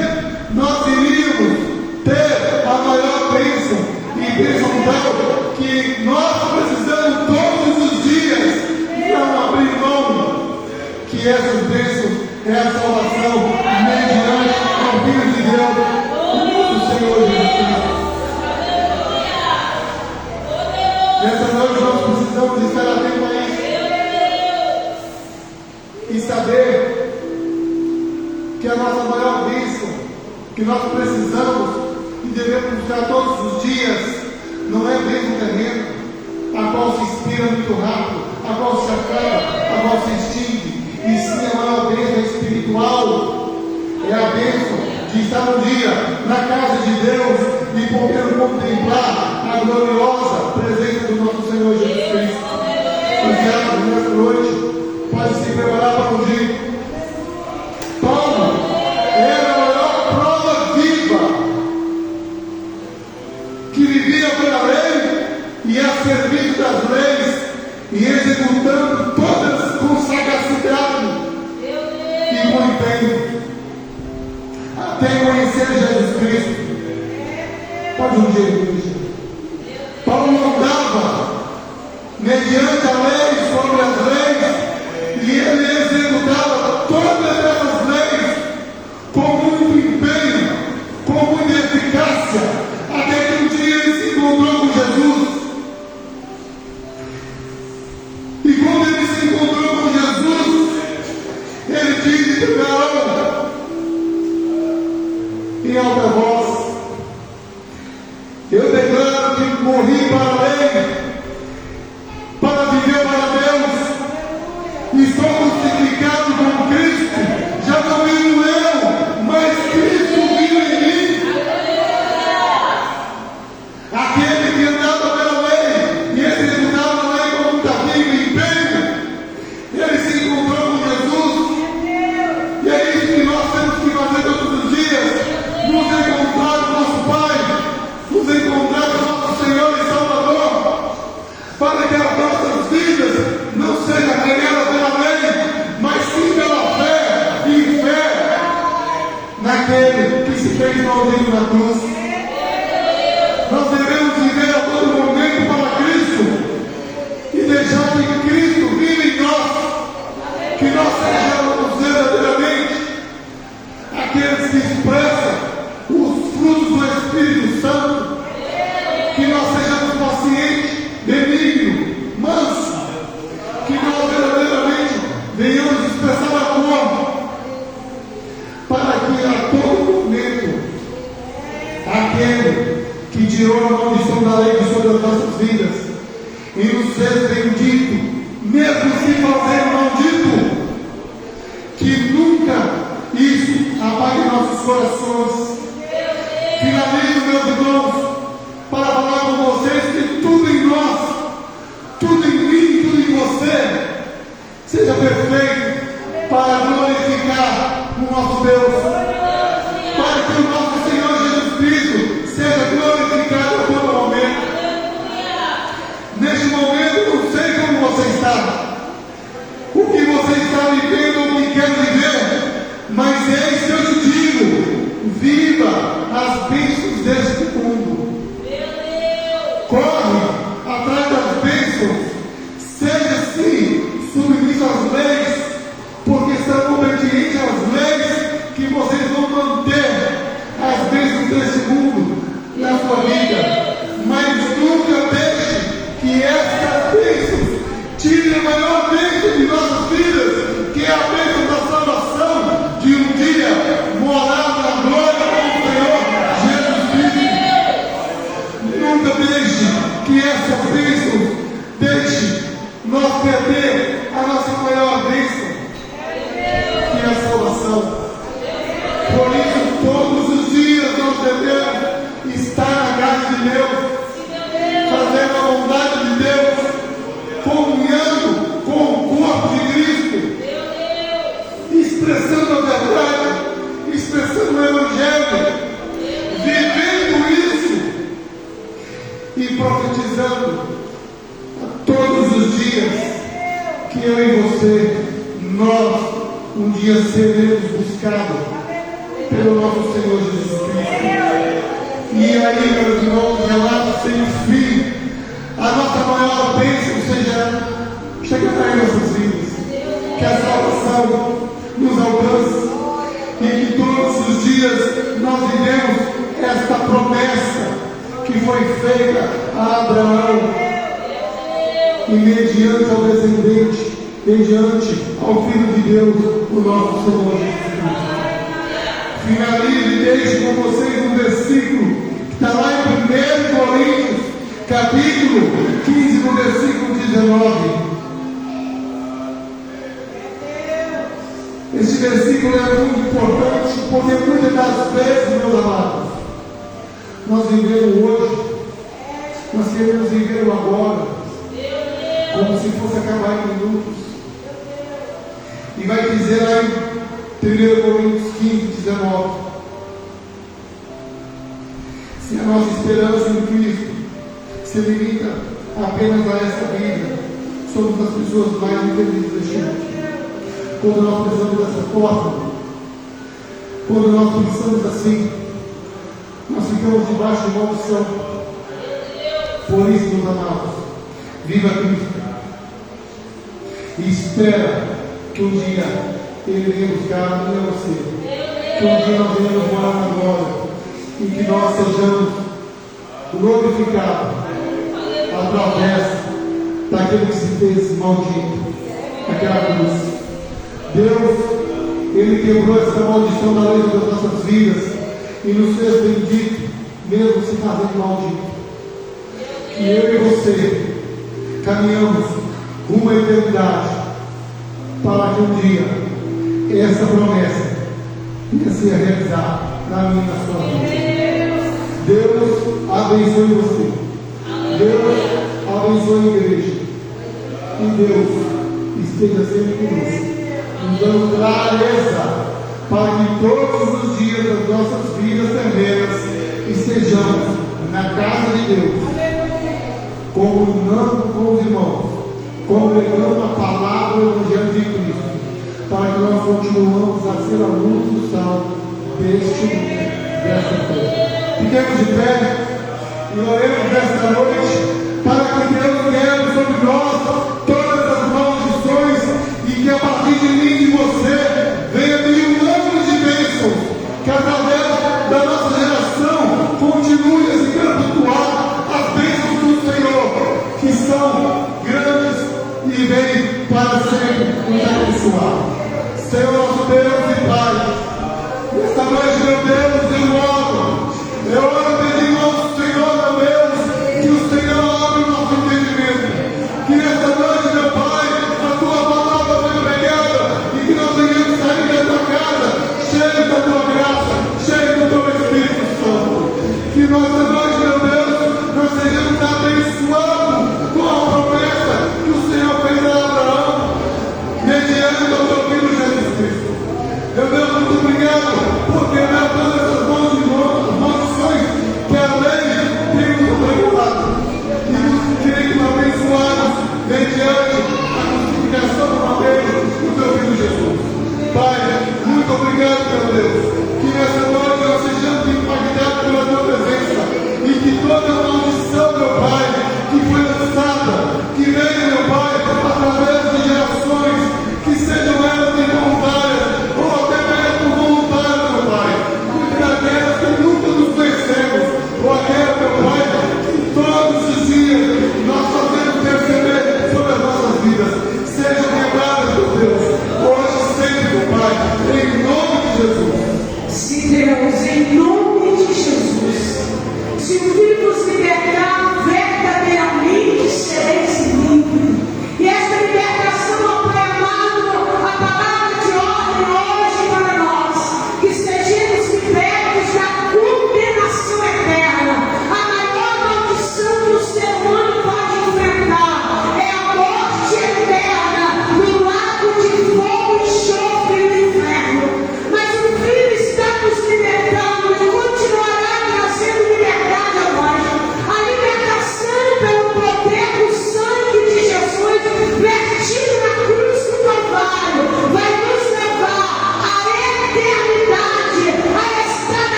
nós iríamos ter a maior bênção, e bênção tal que nós precisamos todos os dias não abrir mão, que essas bênçãos é a salvação mediante ao Filho de Deus, o nosso Senhor Jesus Cristo. Nessa noite nós precisamos estar atentos a isso e saber que a nossa maior bênção, que nós precisamos e devemos buscar todos os dias, não é bênção terrena, a qual se inspira muito rápido, a qual se acaba, a qual se extingue. E sim, a maior bênção espiritual é a bênção de estar um dia na casa de Deus e poder contemplar a gloriosa presença do nosso Senhor Jesus Cristo. Os diabos nesta noite podem se preparar para um dia. Paulo era a maior prova viva que vivia pela lei e a serviço das leis e executando todas com sagacidade e com empenho até conhecer Jesus Cristo. Pode um dia, igreja. Paulo andava mediante a lei, sobre as leis, e ele executava todas essas leis com muito empenho, com muita eficácia, até que um dia ele se encontrou com Jesus. E quando ele se encontrou com Jesus, ele disse: declarou em alta voz: eu declaro que morri para a lei, para viver para Deus. Estou crucificado com Cristo. Já não vivo eu, mas Cristo vive em mim. Aquele que andava pela lei e executava a lei com muito carinho e empenho, ele se encontrou com Jesus. E é isso que nós temos que fazer todos os dias: nos encontrar com nosso Pai, nos encontrar com nosso Senhor e Salvador, para que as nossas vidas não sejam regadas pela lei, mas sim pela fé e fé naquele que se fez maldito na cruz. Nós devemos viver a todo momento para Cristo e deixar que Cristo viva em nós, que nós sejamos verdadeiramente aqueles que expressam os frutos do Espírito Santo, que nós sejamos pacientes, benignos, mansos, que nós verdadeiramente venhamos expressar amor, para que a todo momento aquele que tirou a maldição da lei de sobre as nossas vidas e nos fez bendito, mesmo se fazer maldito, que nunca isso apague nossos corações. Finalizo, meus irmãos, para falar com vocês que tudo em nós, tudo em mim, tudo em você, seja perfeito para glorificar o nosso Deus, para que o nosso Senhor Jesus Cristo seja glorificado a todo momento. Neste momento, eu não sei como você está, o que você está vivendo ou o que quer viver, mas eis que eu te digo: viva as bênçãos deste mundo. Corre atrás das bênçãos, seja sim submisso às leis, porque serão obedientes às leis que vocês vão manter as bênçãos deste mundo na sua vida. Mas nunca deixe que estas bênçãos tirem a maior bênção de nossas vidas, que é a bênção da salvação, de um dia morar na glória com o Senhor Jesus Cristo. Nunca deixe que essas bênçãos deixe nós perder a nossa maior bênção, que é a salvação. Por isso, todos os dias nós devemos estar na casa de Deus, fazendo a vontade de Deus, comunhando com o corpo de Cristo, expressando a verdade, expressando o Evangelho, vivendo isso e profetizando a todos os dias que eu e você, nós um dia seremos buscados pelo nosso Senhor Jesus Cristo. E aí, meus irmãos, relatos sem fim, a nossa maior bênção chegará em nossas vidas, que a salvação nos alcance e que todos os dias nós vivemos esta promessa que foi feita a Abraão e mediante ao descendente, mediante ao Filho de Deus, o nosso Senhor Jesus Cristo. Finalize e deixe com vocês um versículo que está lá em 1 Coríntios, capítulo 15, no versículo 19. Este versículo é muito importante, porque muitas das vezes, meus amados, nós vivemos hoje, nós queremos viver o agora, como se fosse acabar em minutos. E vai dizer lá em 1 Coríntios 15, 19: se a nossa esperança em Cristo se limita apenas a essa vida, somos as pessoas mais infelizes deste mundo. Quando nós pensamos dessa forma, quando nós pensamos assim, nós ficamos debaixo de maldição. Por isso, meus amados, viva Cristo e espera que um dia Ele venha buscar a mim e a você, que um dia nós venhamos morar na glória e que nós sejamos glorificados através daquele que se fez maldito, aquela cruz. Deus, Ele quebrou essa maldição da lei das nossas vidas e nos fez bendito, mesmo se fazendo maldito. Que eu e você caminhamos rumo à eternidade, para que um dia essa promessa venha ser realizada na minha e na sua vida. Deus abençoe você. Deus abençoe a igreja. E Deus esteja sempre conosco, nos dando clareza para que todos os dias das nossas vidas terrenas estejamos na casa de Deus, comunando com os irmãos, congregando a palavra do Evangelho de Cristo, para que nós continuemos a ser a luz do sal desta terra. Fiquemos de pé e oremos nesta noite para que Deus quebre sobre nós todas as maldições e que a partir de mim e de você venha mil anos de bênçãos, que através da nossa geração continue a se perpetuar as bênçãos do Senhor, que são grandes e vêm para sempre nos abençoar. Senhor nosso Deus e Pai, nesta noite, meu Deus, eu oro pedindo ao Senhor, meu Deus, que o Senhor abra o nosso entendimento, que nesta noite, meu Pai, a tua palavra seja pregada e que nós venhamos sair da tua casa cheios da tua graça, cheios do teu Espírito Santo. Que nesta noite, meu Deus, nós sejamos abençoados com a promessa que o Senhor fez a Abraão, mediante o teu filho Jesus Cristo. Meu Deus, muito obrigado, porque, meu Deus, essas mãos de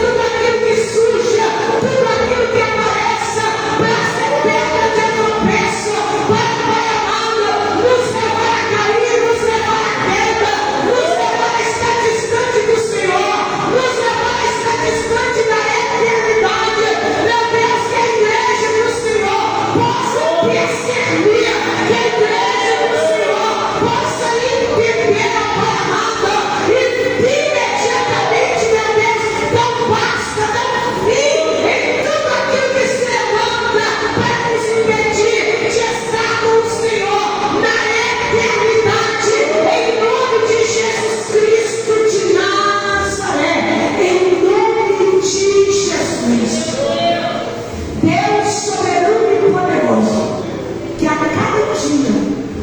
tudo aquilo que suja, tudo aquilo que apareça, para ser pedra de tropeço, para Pai amado, nos levar a cair, nos levar a queda, nos levar a estar distante do Senhor, nos levar a estar distante da eternidade. Meu Deus, que a igreja do Senhor possa discernir, que a igreja do Senhor possa entender a palavra e imediatamente, meu Deus, dá um basta, dá um fim em tudo aquilo que se levanta para nos impedir de estar com o Senhor na eternidade, em nome de Jesus Cristo de Nazaré, em nome de Jesus. Deus soberano e poderoso, que a cada dia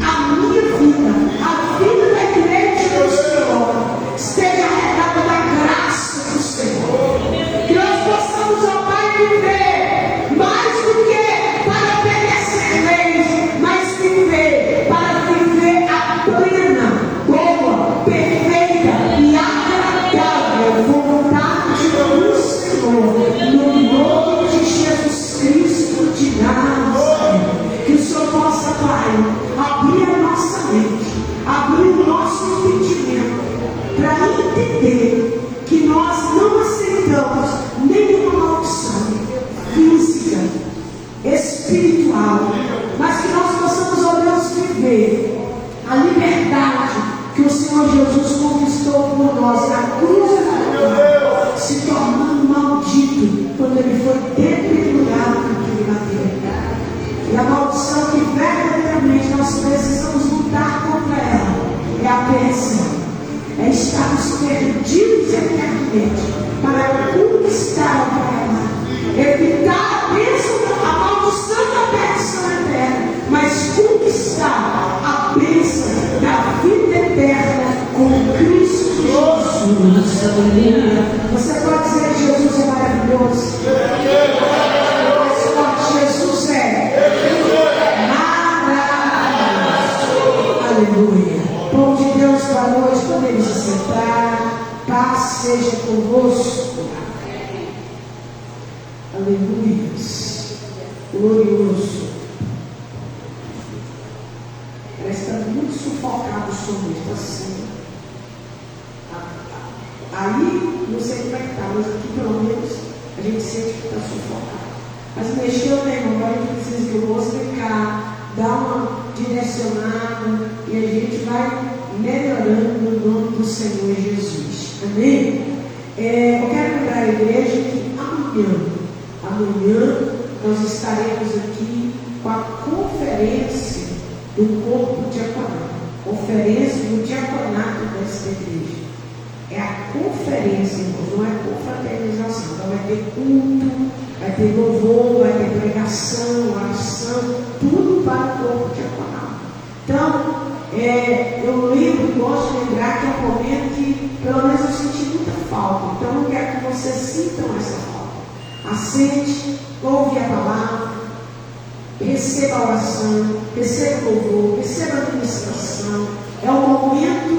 a minha vida, a vida da igreja do Senhor, esteja regada da graça do Senhor. Que nós possamos, ó Pai, viver mais do que para obedecer leis, mas viver para viver a plena, boa, perfeita e agradável vontade do Senhor, no nome de Jesus Cristo de Nazaré. Que o Senhor possa, Pai, abrir a nossa mente, abrir o nosso entendimento, para entender que nós não aceitamos nenhuma maldição física, espiritual, mas que nós possamos, ó Deus, viver a liberdade que o Senhor Jesus conquistou por nós na cruz do Calvário, se tornando maldito quando ele foi depredurado naquele madeira. E a maldição que verdadeiramente nós precisamos lutar contra ela é a bênção, é estarmos perdidos eternamente para conquistar o Pai amado, evitar a bênção, a maldição da perdição eterna, mas conquistar a bênção da vida eterna com Cristo Jesus. Você pode dizer que Jesus é maravilhoso? Jesus é maravilhoso. Aleluia. Povo de Deus, boa noite. Podemos se sentar. Paz seja convosco. Aleluia. Glorioso. Parece que está muito sufocado o som, está assim. Aí, não sei como é que está, mas aqui pelo menos a gente sente que está sufocado. Mas mexeu, né, irmão? Agora a gente precisa que eu vou explicar, dar uma direcionada e a gente vai melhorando no nome do Senhor Jesus. Amém? Eu quero lembrar a igreja que amanhã nós estaremos aqui com a conferência do corpo diaconato. Conferência do diaconato desta igreja. É a conferência, irmãos, não é confraternização. Então vai ter culto, vai ter louvor, vai ter pregação, oração, tudo para o corpo diaconal. Então, eu lembro, gosto de lembrar que é um momento que, pelo menos, eu senti muita falta. Então, eu quero que vocês sintam essa falta. Assente, ouve a palavra, receba a oração, receba o louvor, receba a administração. É o momento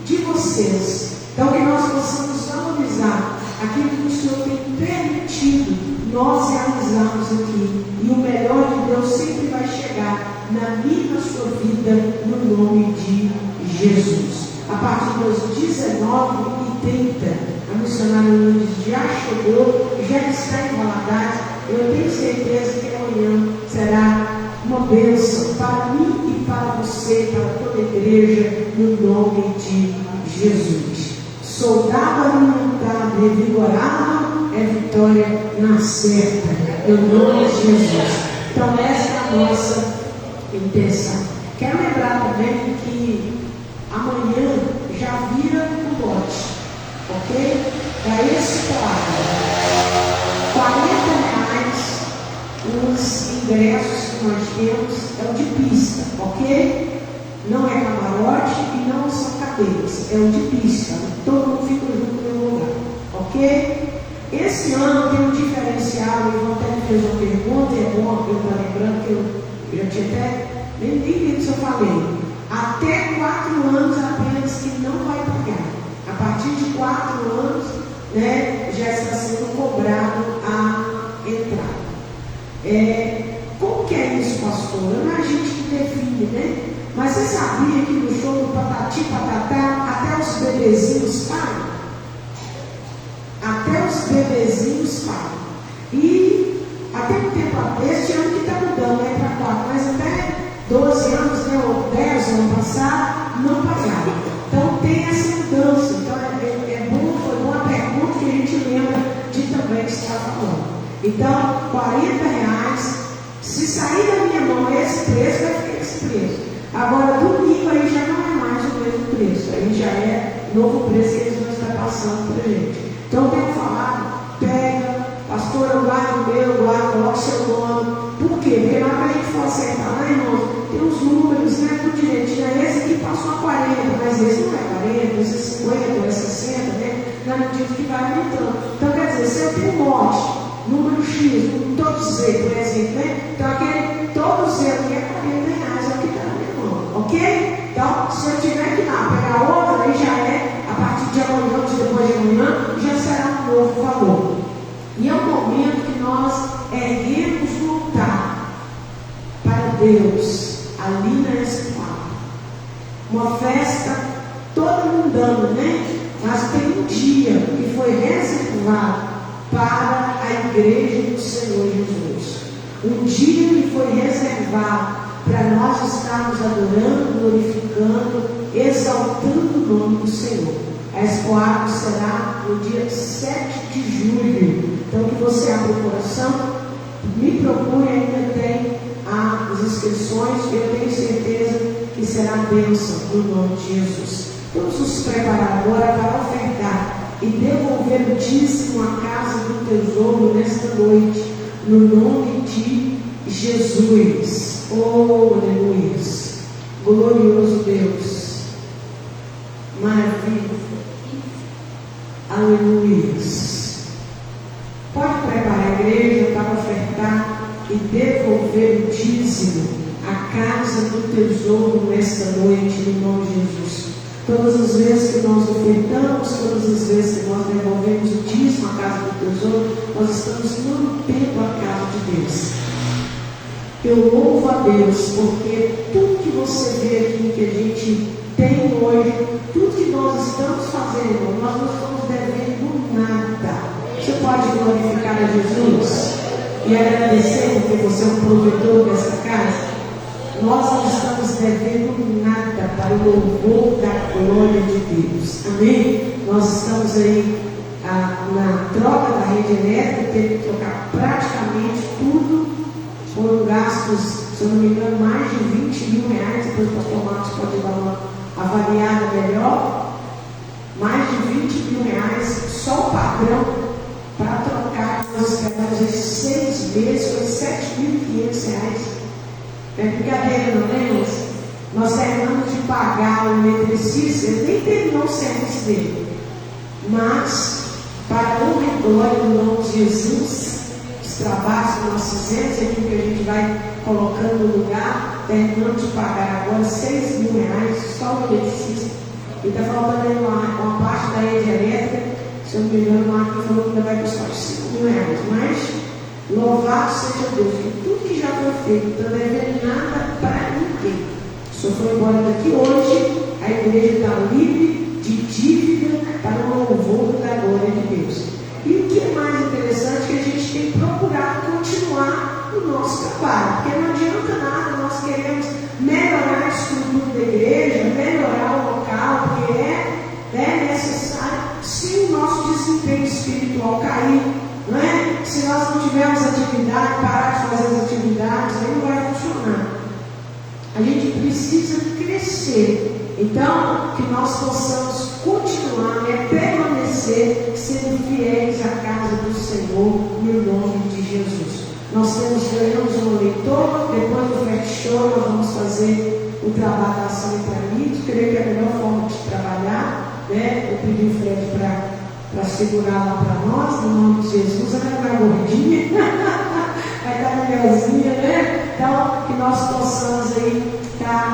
de vocês. Então, que nós possamos valorizar aquilo que o Senhor tem permitido nós realizarmos aqui. E o melhor de Deus sempre vai chegar na minha e na sua vida, no nome de Jesus. A partir das 19h30, a missionária Nunes já chegou, já está em Valadares. Eu tenho certeza que amanhã será uma bênção para mim e para você, para toda a igreja, no nome de Jesus. Soldado alimentado, revigorado, é vitória na certa, no nome de Jesus. Então, essa é a nossa intenção. Quero lembrar também que amanhã já vira o lote, ok? Para esse quadro, R$40 os ingressos que nós temos é o de pista, ok? Não é camarote e não são cadeiras, é o de pista. Todo mundo fica junto no meu lugar, ok? Esse ano tem um diferencial. O João até me fez uma pergunta, e é bom eu estar lembrando que eu já tinha até nem vi se eu falei. Até 4 anos apenas que não vai pagar. A partir de 4 anos né, já está sendo cobrado a entrada. Como que é isso, pastor? Não é a gente que define, né? Mas você sabia que no show do Patati Patatá até os bebezinhos pagam? Até os bebezinhos pagam. E até um tempo, este ano que está mudando, né, para 4, mas até 12 anos, né, ou 10 ano passado, não pagava. Então tem essa mudança. Então foi uma pergunta que a gente lembra de também estar falando. Então, R$40, se sair da minha mão esse preço, vai ficar esse preço. Agora, domingo aí já não é mais o mesmo preço, aí já é novo preço que eles vão estar passando para a gente. Então, eu tenho falado, pega, pastor, eu guardo o meu, coloque seu nome. Por quê? Porque na hora que a gente for acertar, né, irmão, tem os números, né, tudo direitinho. Esse aqui passou a 40, mas esse não é 40, esse é 50, é 60, né? Na medida que vai aumentando. Então, quer dizer, se eu tenho um lote, número X, todo Z, por exemplo, né? Então, todo Z aqui é R$40, é o que está na minha mão, ok? Então, se eu tiver que pegar outra, aí já é, a partir de amanhã, de depois de amanhã, já será um novo valor. E é o momento que nós erguemos o altar para Deus, ali na Escola. Uma festa toda mundana, né? Mas tem um dia que foi reservado para a igreja do Senhor Jesus. Um dia que foi reservado para nós estarmos adorando, glorificando, exaltando o nome do Senhor. A Expoarco será no dia 7 de julho. Então que você abra o coração, me procure, ainda tem as inscrições, eu tenho certeza que será bênção no nome de Jesus. Vamos nos preparar agora para ofertar e devolver o dízimo à casa do tesouro nesta noite, no nome de Jesus. Oh, aleluia! Glorioso Deus, maravilha, aleluia! Pode preparar a igreja para ofertar e devolver o dízimo à casa do tesouro nesta noite, no nome de Jesus. Todas as vezes que nós ofertamos, todas as vezes que nós devolvemos o dízimo à casa do tesouro, nós estamos mantendo a casa de Deus. Eu louvo a Deus, porque tudo que você vê aqui, que a gente tem hoje, tudo que nós estamos fazendo, nós não estamos devendo nada. Você pode glorificar a Jesus e agradecer porque você é um provedor dessa casa? Nós não estamos devendo nada para o louvor da glória de Deus. Amém? Nós estamos aí na troca da rede elétrica, teve que trocar praticamente tudo. Foram gastos, se eu não me engano, mais de R$20 mil. Depois o pastor Marcos pode dar uma avaliada melhor. Mais de R$20 mil, só o padrão para trocar. Nós esperamos esses 6 meses, foi R$7.500. Não é brincadeira, não é, irmãos? Nós terminamos de pagar o eletricista, ele nem terminou o serviço dele. Mas, para a honra e glória do nome de Jesus, os trabalhos que nós fizemos, aquilo que a gente vai colocando no lugar, terminamos de pagar agora R$6 mil, só o eletricista. E está faltando aí uma parte da rede elétrica, se eu não me engano, o Marquinhos falou que ainda vai custar R$5 mil. Mas, louvado seja Deus, que tudo que já foi feito, não deve nada para ninguém. O senhor foi embora daqui hoje, a igreja está livre de dívida para o louvor da glória de Deus. E o que é mais interessante é que a gente tem procurado continuar o nosso trabalho, porque não adianta nada, nós queremos melhorar a estrutura da igreja, melhorar o local, porque é necessário, se o nosso desempenho espiritual cair, não é? Se nós não tivermos atividade, parar de fazer as atividades, aí não vai funcionar. A gente precisa crescer. Então, que nós possamos continuar, permanecer, sendo fiéis à casa do Senhor, no nome de Jesus. Nós ganhamos um leitor, depois do Fast Show, nós vamos fazer o trabalho da ação intramídia, creio que é a melhor forma de trabalhar, né? Eu pedi o Fred para segurar lá para nós, no nome de Jesus. Ela vai ficar gordinha, vai estar melhorzinha, né? Então, que nós possamos aí estar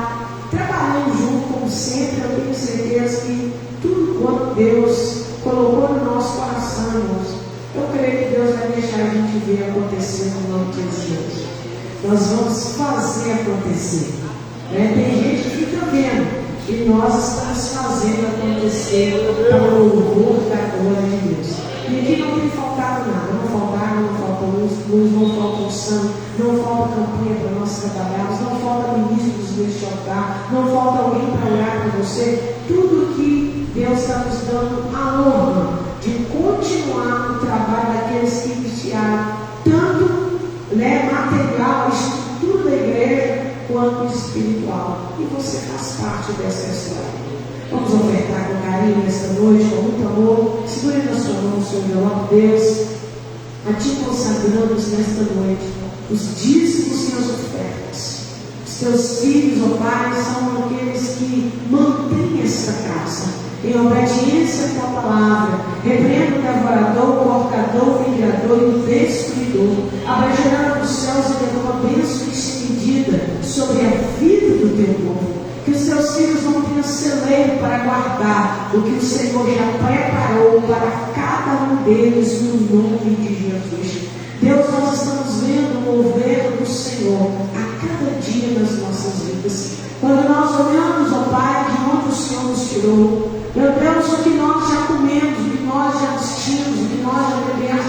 trabalhando junto, como sempre. Eu tenho certeza que tudo quanto Deus colocou no nosso coração, gente vê acontecer no nome de Jesus. Nós vamos fazer acontecer. Tem gente que fica vendo, e nós estamos fazendo acontecer para o louvor da glória de Deus. E aqui não tem faltado nada, não falta água, não falta luz, não falta unção, não falta campanha para nós trabalharmos, não falta ministros neste altar, não falta alguém para orar por você. Tudo que Deus está nos dando a honra de continuar o trabalho daqueles que iniciaram, tanto material, a estrutura da igreja, quanto espiritual. E você faz parte dessa história. Vamos ofertar com carinho nesta noite, com muito amor. Segure na sua mão, Senhor, ó Deus. A Ti consagramos nesta noite os dízimos e as ofertas. Os Teus filhos, ó Pai, são aqueles que mantêm esta casa em obediência à Tua palavra. Repreenda o devorador, o cortador, o vingador e o destruidor. Abra a janela dos céus e derrama bênção sem medida sobre a vida do Teu povo. Que os Teus filhos não tenham celeiro para guardar o que o Senhor já preparou para cada um deles no nome de Jesus. Deus, nós estamos vendo o mover do Senhor a cada dia nas nossas vidas. Quando nós olhamos, ó Pai, de onde o Senhor nos tirou, meu Deus, o que nós já comemos, o que nós já vestimos, o que nós já bebemos,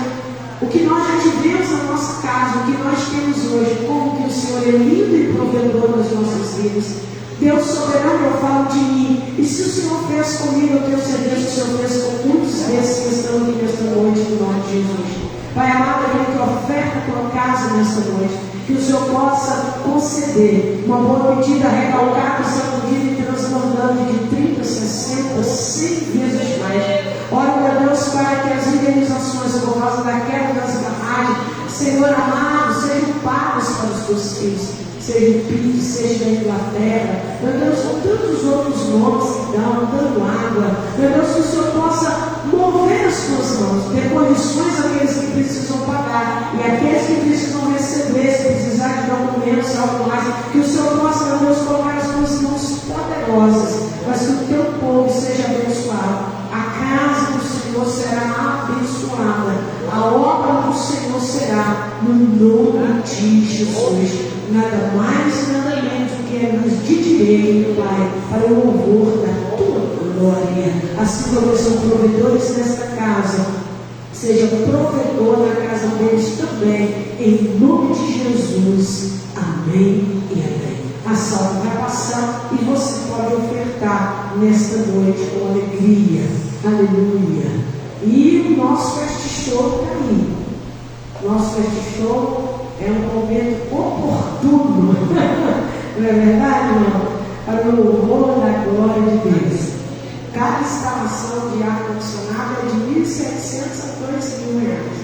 o que nós já tivemos na nossa casa, o que nós temos hoje, como que o Senhor é lindo e provedor nas nossas vidas. Deus soberano, eu falo de mim. E se o Senhor fez comigo, eu tenho certeza que o Senhor fez com muitos desses que estão aqui nesta noite, no nome de Jesus. Pai amado, aquele que oferta a tua casa nesta noite, que o Senhor possa conceder uma boa medida, recalcada, sacudida e transbordando de 30, 60, 100 vezes mais. Ora, meu Deus, Pai, que as indenizações por causa da queda das barragens, Senhor amado, sejam pagas para os teus filhos. Seja o PIB, seja da Inglaterra, meu Deus, com tantos outros nomes que dão, dando água, meu Deus, que o Senhor possa mover as tuas mãos, ter condições àqueles que precisam pagar, e aqueles que precisam receber, se precisar de documentos e algo mais, que o Senhor possa, meu Deus, colocar as tuas mãos poderosas, mas que o teu povo seja abençoado, a casa do Senhor será abençoada, a obra do Senhor será no nome de Jesus. Nada mais, nada menos do que nos de direito, Pai, para o louvor da tua glória. Assim como eles são provedores nesta casa, seja provedor na casa deles também, em nome de Jesus. Amém e amém. A salva vai passar e você pode ofertar nesta noite com alegria. Aleluia. E o nosso fast show está aí. Nosso fast show é um momento oportuno, não é verdade, irmão? Para o louvor da glória de Deus. Cada instalação de ar-condicionado é de 1.700 a 2.000 reais.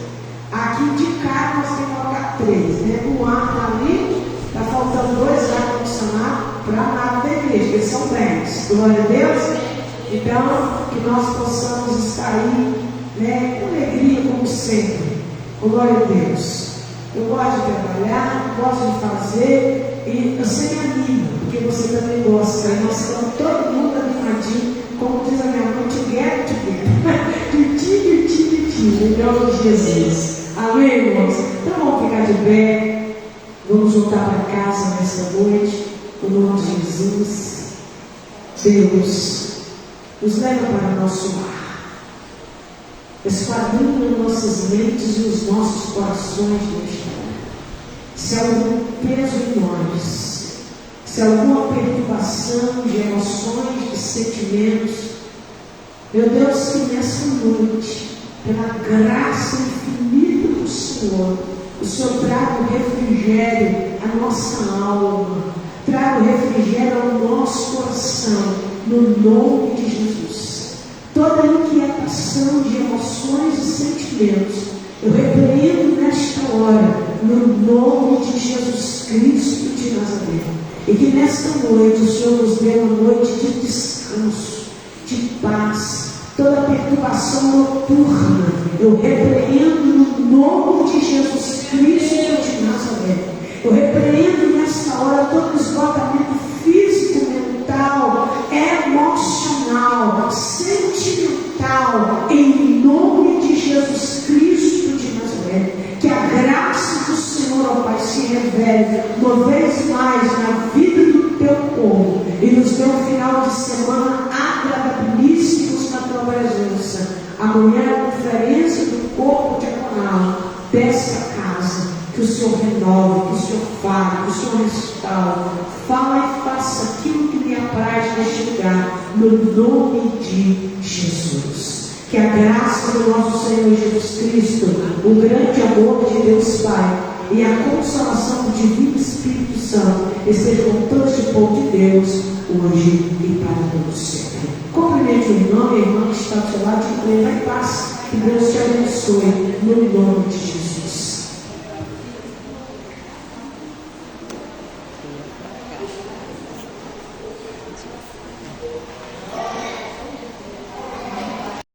Aqui de cá nós temos que colocar 3, né? O ar está ali, está faltando 2 ar-condicionados para a nave da igreja, eles são 10. Glória a Deus. Então, que nós possamos estar aí, né, com alegria, como sempre. Glória a Deus. Eu gosto de trabalhar, gosto de fazer, e você me anima, porque você também gosta. E nós estamos todo mundo animadinho, como diz a minha mãe, together, em nome de Jesus. Amém, irmãos? Então vamos ficar de pé, vamos voltar para casa nesta noite, no nome de Jesus. Deus, nos leva para o nosso lar. Esquadrinha nossas mentes e os nossos corações neste ano. Se há algum peso em nós, se há alguma perturbação de emoções, de sentimentos, meu Deus, que nessa noite, pela graça infinita do Senhor, o Senhor traga o refrigério à nossa alma, traga o refrigério ao nosso coração, no nome de Jesus. Toda inquietação de emoções e sentimentos, eu repreendo nesta hora, no nome de Jesus Cristo de Nazaré. E que nesta noite o Senhor nos dê uma noite de descanso, de paz. Toda perturbação noturna, eu repreendo no nome de Jesus Cristo de Nazaré. Eu repreendo nesta hora todo esgotamento físico, mental, emocional, sentimental, em nome de Jesus Cristo de Nazaré. Que a revele uma vez mais na vida do teu povo e nos dê um final de semana agradabilíssimos na tua presença. Amanhã é a conferência do corpo diaconal dessa casa. Que o Senhor renove, que o Senhor fale, que o Senhor restaure. Fala e faça aquilo que lhe apraz neste lugar, no nome de Jesus. Que a graça do nosso Senhor Jesus Cristo, o grande amor de Deus Pai e a consolação do Divino Espírito Santo esteja com todo este povo de Deus, hoje e para todos sempre. Cumprimente o irmão e a irmã que está ao seu lado, que leva em paz. Que Deus te abençoe, no nome de Jesus.